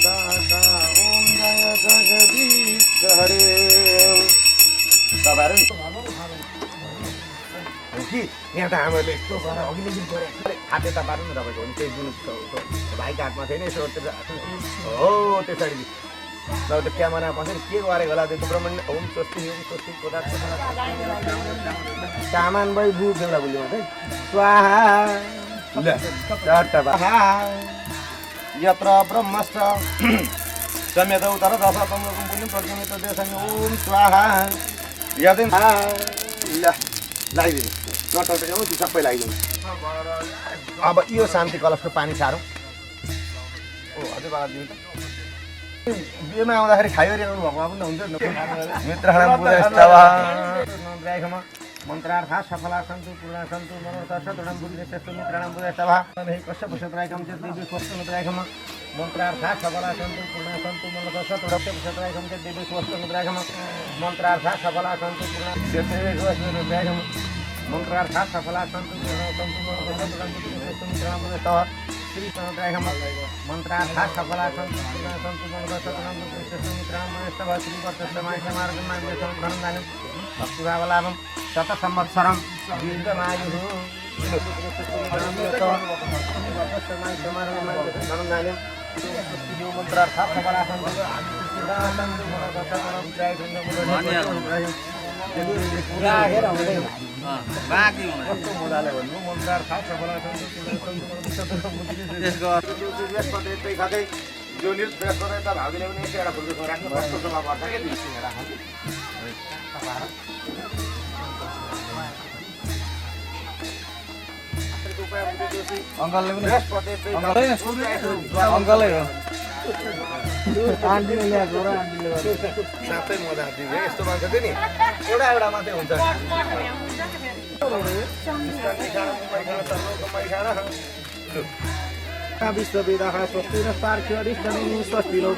दाता ओम जय जगदीश हरे कि यहाँ त हामीहरूले यस्तो गरेर अघिल्लो दिन गरे खाते त पार्नु न तपाईँको भने त्यही जुन भाइको हातमा थिएन यसो हो त्यसरी अब त्यो क्यामेरा पसेर के गरेको होला त्यो ब्रह्मण्य ओम स्वस्ति पदार्थ सामान भाइ बु बेला बोल्यो है स्वाहा यत्र ब्रह्मश्च सम्यत उतर दशतमको पनि प्रज्ञमित देशनि ओम स्वाहा यादै ल लगाइदिनु नटकटकाउनु त्यो सबै लगाइदिनु अब यो शान्ति कलशको पानी सारौँ ओ अझै बाला दिनु बिहेमा आउँदाखेरि खाइरहेको भएको पनि हुन्थ्यो मित्रहणा बुझेस्तवा मन्त्रार्थ सफला सन्तु पूर्णा सन्तु मनोरथ शतुरं बुद्धिश्रेष्ठ मित्राणां बुझेस्तवा नहि कस्य पशत्रायकं च दिव्य स्वस्तनुत्रायकं मन्त्रार्थ सफला सन्तु पूर्णा सन्तु मनोरथ शतुरं पशत्रायकं च दिव्य स्वस्तनुत्रायकं मन्त्रार्थ सफला सन्तु पूर्णा स्वस्तनुत्रायकं मन्त्रार्थ सफला सन्तु पूर्णा सन्तु मनोरथ शतुरं बुद्धिश्रेष्ठ मित्राणां बुझेस्तवा श्री सनुत्रायकं मन्त्रार्थ सफला सन्तु पूर्णा सन्तु मनोरथ शतुरं बुद्धिश्रेष्ठ मित्राणां बुझेस्तवा श्री वर्तस्तमाय समार्गं मार्गं धनदानं भक्तिभावलाभं शत संवत्सरं दीर्घमायुः मन्त्रार्थ सफला सन्तु बाँकी मजाले भन्नु मन्त्रार्थ सफला सन्तु खाँदै जो बृहस्पति त भाउजूले पनि एउटा फुलको राख्नु कस्तो सभा गर्छ के अङ्कलले पनि अङ्कलै हो आन्टीले ल्याएको र आन्टीले साथै मजा दिन्छ यस्तो मान्छे थियो नि एउटा मात्रै हुन्छ विश्ववेदाः स्वस्ति नस्तार्क्ष्यरिष्टनिं स्वस्ति नो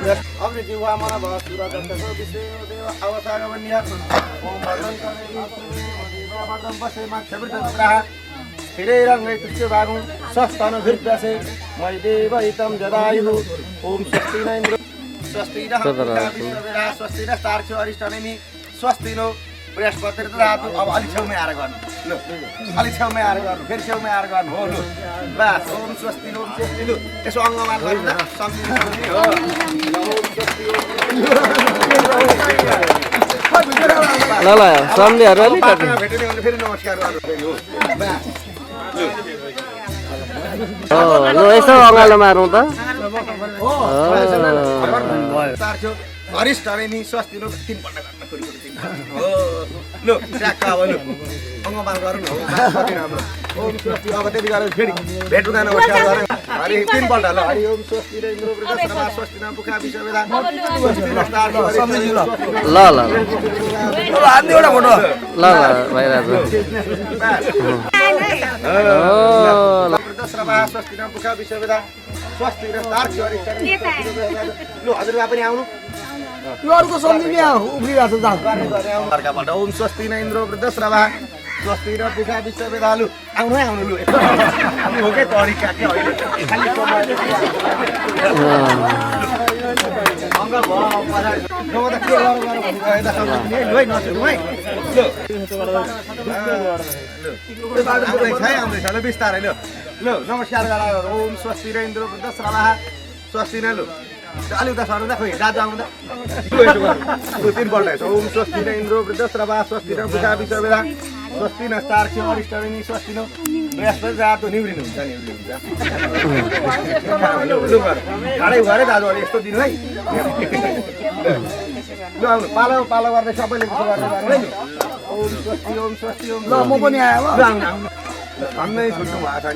अग्निजिह्वा मनभः सुरगन्तको विश्वदेव अवसागमन्य ओम भद्रं कर्णेभिर्भद्रं पश्येमाक्षभिर्दधातः स्थिरैरङ्गै तुष्यभागं सस्तनभिर्दशे मयि देवहितं जदायुः ओम स्वस्ति न इन्द्र स्वस्ति नः विश्ववेदाः स्वस्ति नस्तार्क्ष्यरिष्टनिं स्वस्ति नो बृहस्पति त रातो अब अलिक छेउमै आएर गर्नु लु अलिक छेउमै आएर गर्नु फेरि छेउमै आएर गर्नु हो लु बस ओम स्वस्ति लु यसो अङ्गमा गर्नु न सम्झिनु हो ल सम्झिहरू अलिक बाटोमा भेट्यो भने फेरि नमस्कार गर्नु फेरि हो बस ल यसो अँगालो मारौँ त तार्छौ हरिष्ठ रेनी स्वस्ति लु 3 पल्ट गर्न खोरी हो लु ट्याक्क अब लु अङ्गमा गरौँ हो कति राम्रो ओम स्वस्ति अब त्यति गरेर फेरि भेट्नु जानु नमस्कार गरौँ हरि 3 पल्ट ल हरि ओम स्वस्ति रे इन्द्र वृद्धश्रवा स्वस्ति नाम पुखा विश्ववेदा स्वस्ति नस्तार ल हान्ने एउटा फोटो ल भाइराजु वृद्धश्रवा स्वस्ति नाम पुखा विश्ववेदा स्वस्ति नस्तार हरिष्ठ लु हजुरबा पनि आउनु अर्को सम्झिने उफ्रिरहेको छ अर्कापल्ट ओम स्वस्ति न इन्द्र वृद्धश्रवा स्वस्ति र पुखा विश्ववेदालु आउनु है आउनु लु हामी हो के तरिका के अहिले खाली अङ्ग भयो नभए त के गर्नु भनेको यता सम्झिने लु है नसुनु है लु आउँदैछ ल बिस्तारै लु नमस्कार गरायो ओम स्वस्ति र इन्द्र वृद्धश्रवा स्वस्ति न लु अलि उता सर्नु त खोइ दाजु आउनु त 3 पल्ट यसो ओम स्वस्ति न इन्द्र वृद्धश्रवा स्वस्ति र पुखा विश्ववेदा स्वस्ति न स्टार्क्ष अरिष्ठ रेनी स्वस्ति न बृहस्पति रातो निउरिनु हुन्छ लु खाडै भरे दाजु अलि यस्तो दिनु है लु आउनु पालो गर्दै सबैले त्यसो गर्दै गर्नु है ओम स्वस्ति ओम ल म पनि आएँ ल आउनु भन्नै छुट्नु भएको छ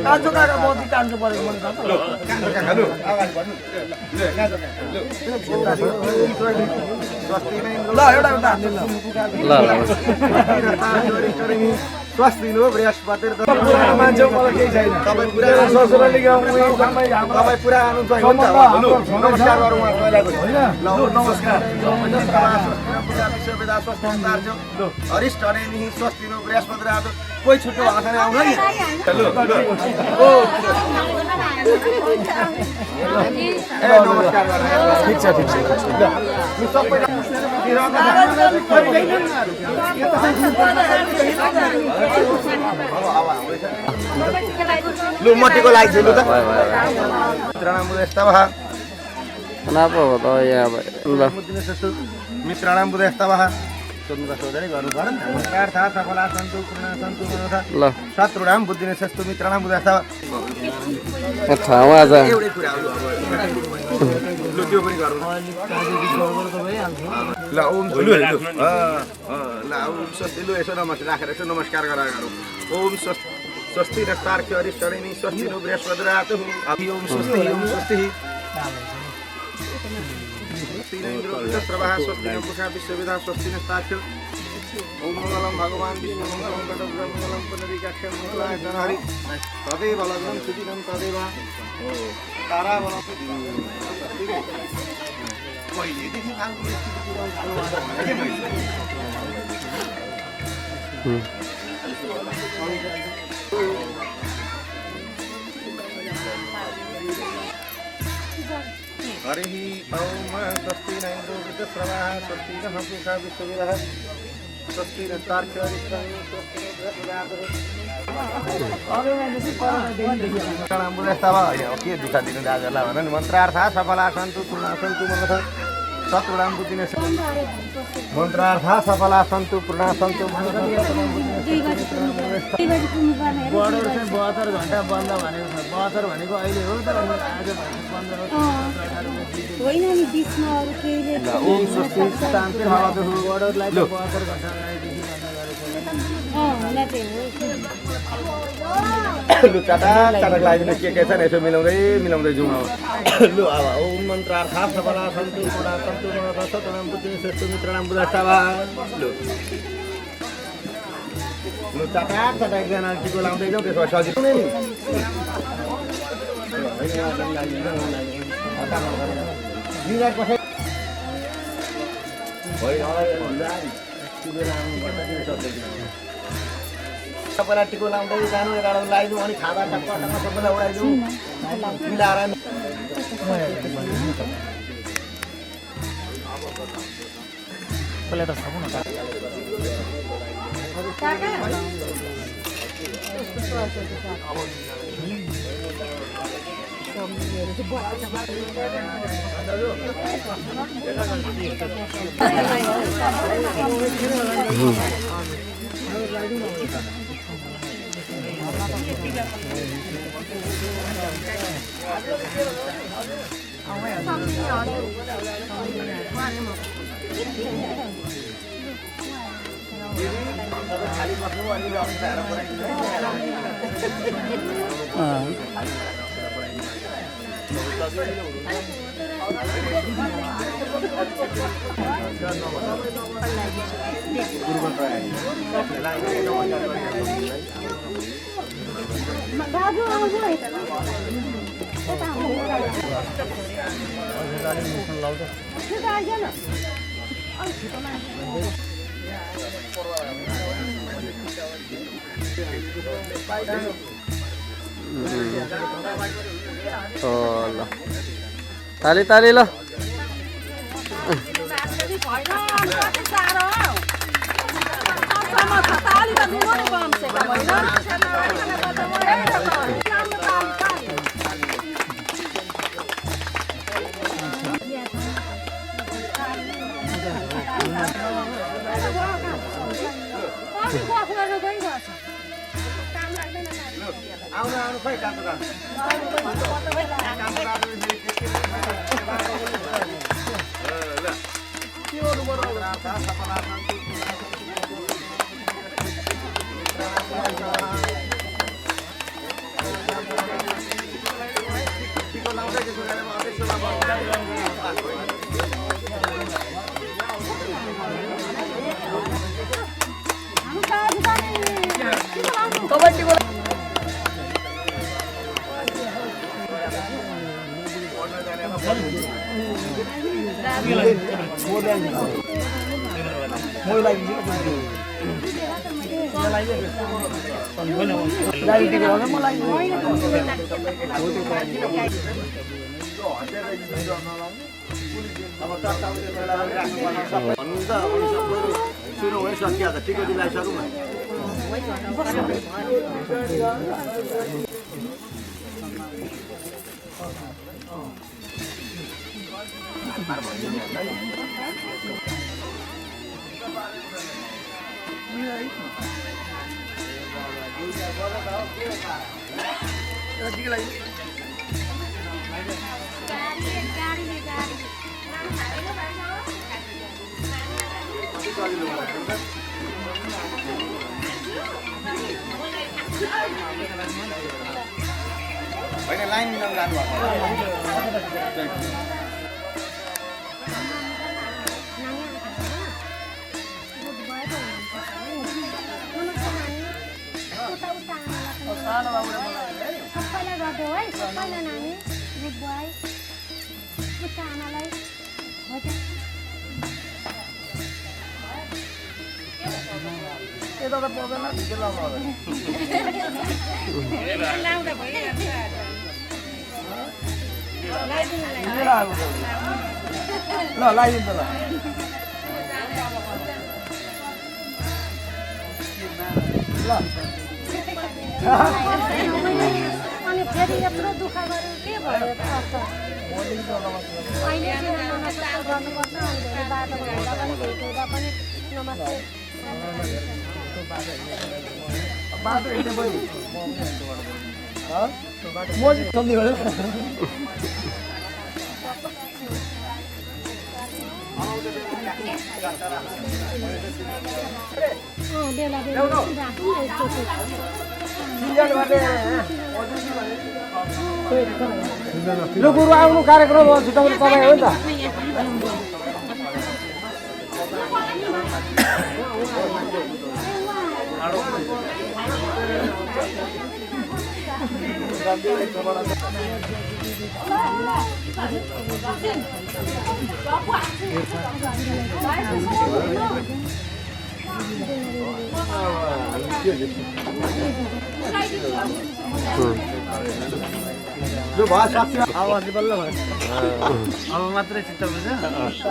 कान्छो काका बहुत कान्छो परेको मैले थाहा लु कान्छो काका लु अगाडि बढ्नु लु कान्छो काका लु स्वस्ति नै ल एउटा हान्दिनु स्वस्ति नो बृहस्पति मान्छे मलाई केही छैन तपाईँ पुरा ससुराली गाउँ तपाईँ पुरा आउनु चाहिँ हुन्छ लु नमस्कार गरौँ उहाँ पहिलाको ल नमस्कार विश्ववेदा स्वस्ति लु हरिष्ठ रेनी स्वस्ति नो बृहस्पति रातो कोही छुट्टो भएको छैन आउनु है लु ए नमस्कार ठिक छ लु सबै लु मटीको लागि लु त मित्राणाम बुधस्तवः kenapa kok ya ल मित्राणाम बुधस्तवः सोध्नु सोधेरै गर्नु पर्यो नमस्कार था सफला सन्तु पूर्ण सन्तु मनोथा ल शत्रुणाम बुद्धिने सस्तु मित्राणाम बुधस्तवः ठाउँ आज एउटै कुरा हो लु त्यो पनि गरौँ ल ओम लु ल ओम स्वस्ति लु यसो नमस्कार राखेर यसो नमस्कार गरेर गरौँ ओम स्वस्ति रस्तार्क्ष हरिष्ठ रेनी स्वस्ति नो बृहस्पति रातो अभि ओम स्वस्ति स्वस्ति न इन्द्र वृद्धश्रवा स्वस्ति न पुखा विश्ववेदा स्वस्ति न स्तार्क्ष ओम मङ्गलम भगवान् विष्णु मङ्गलम मङ्गलम पुनरिकाख्य मङ्गलाय हरि तदेव लग्नं सुदिनं तदेव तारा बल ठिकै पहिलेदेखि आएको हरि ओम स्वस्ति न इन्द्र वृद्धश्रवा स्वस्ति न पुखा विश्ववेदा स्वस्ति न स्तार्क्ष हरिष्ठ स्वस्ति न के दुःख दिनु दाजुहरूलाई भन नि मन्त्रार्थ सफला सन्तु पूर्ण सन्तु मनोथ शत्रुणाम बुद्धिने मन्त्रार्थ सफला सन्तु पूर्ण सन्तु बर्डर चाहिँ 72 घण्टा बन्द भनेको छ 72 भनेको अहिले हो तर आज भनेको 15 होइन नि बिचमा अरू केहीले ओम स्वस्ति तान्तिर हावाको बर्डरलाई 72 घण्टा अगाडिदेखि बन्द गरेको होला त्यही हो लु चाटक लागि के छ नि यसो मिलाउँदै जाउँ लु अब ओम मन्त्रार्थ सफला सन्तु पूर्ण सन्तु मनोथ शत्रुणाम बुद्धिने सस्तु मित्राणाम बुधस्तवः लु चाटाक एकजना टिको लाउँदै जाउँ त्यसो भए सजिलो नै नि सबैलाई टिको लाउँदै जानु एघार लगाइदिउँ अनि खाँदा टक्क सबैलाई उडाइदिउँ मिलाएर सबैलाई त सक्नु न ल ताली ताली ल आउनु खै कान्छ होइन लाइन जानु सबैलाई गरिदेऊ है सबैलाई नानी गुड बोय उच्च आमालाई हो त यता त पर्दैन भित्र लाउनु लाउँदा भइहाल्छ ल लगाइदिन्छ ल अनि फेरि यत्रो दुःख गर्यो के भयो त अहिले नमस्कार गर्नुपर्छ अनि बाटोमा हिँड्दा पनि भेट्दा पनि नमस्ते बाटो हिँड्ने पनि म चाहिँ सम्झी गरेँ बेला बेला लु गुरु आउनु कार्यक्रम छुट्याउनु तपाईँ हो नि त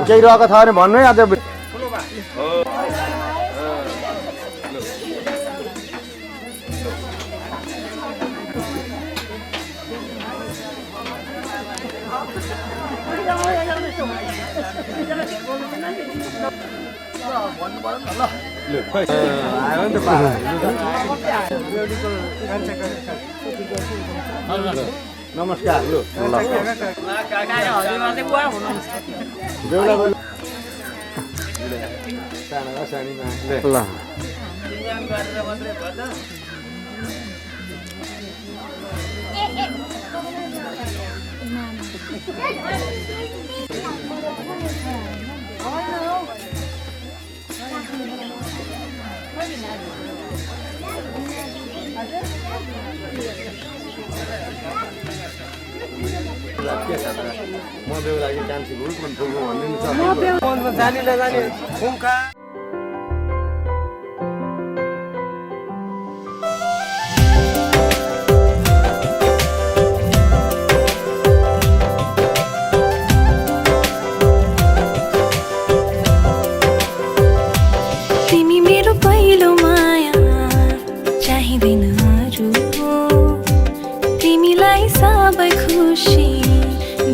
केही रहेको छ भने भन्नु है अझ आयो नि त पारा नमस्कार लु बेहुला बोल साना सानीमा ल म बेहुला कि कान्छी भुल मन फुलको भन्दिनु छ जानिला जाने खुङका तिमी मेरो पहिलो माया चाहिँदैन अरू तिमीलाई सबै खुसी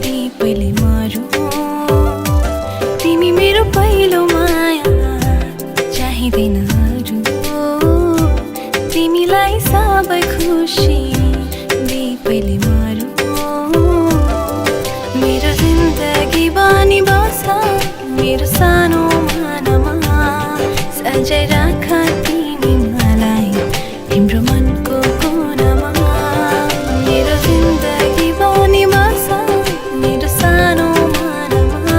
दिई पहिले मरू तिमी मेरो पहिलो माया चाहिँदैन अरू तिमीलाई सबै खुसी दिई पहिले मरू मेरो जिन्दगी बानी बस मेरो सानो मानमा सजाय राख तिमी मलाई तिम्रो मनको कोनामा मेरो जिन्दगी बनी बस मेरो सानो मानमा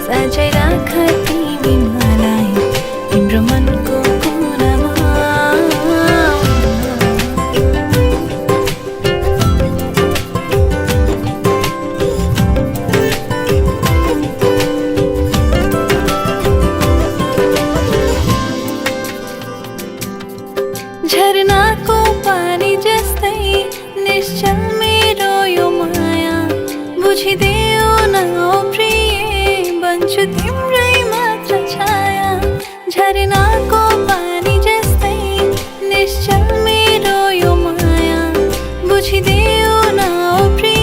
सजाय राख तिमी मलाई तिम्रो मनको कोनामा झरनाको पानी जस्तै निश्चल मेरो यो माया बुझिदेऊ न ओ प्रिय बन्छु तिम्रै मात्र छाया झरनाको पानी जस्तै निश्चल मेरो यो माया बुझिदेऊ न ओ प्रिय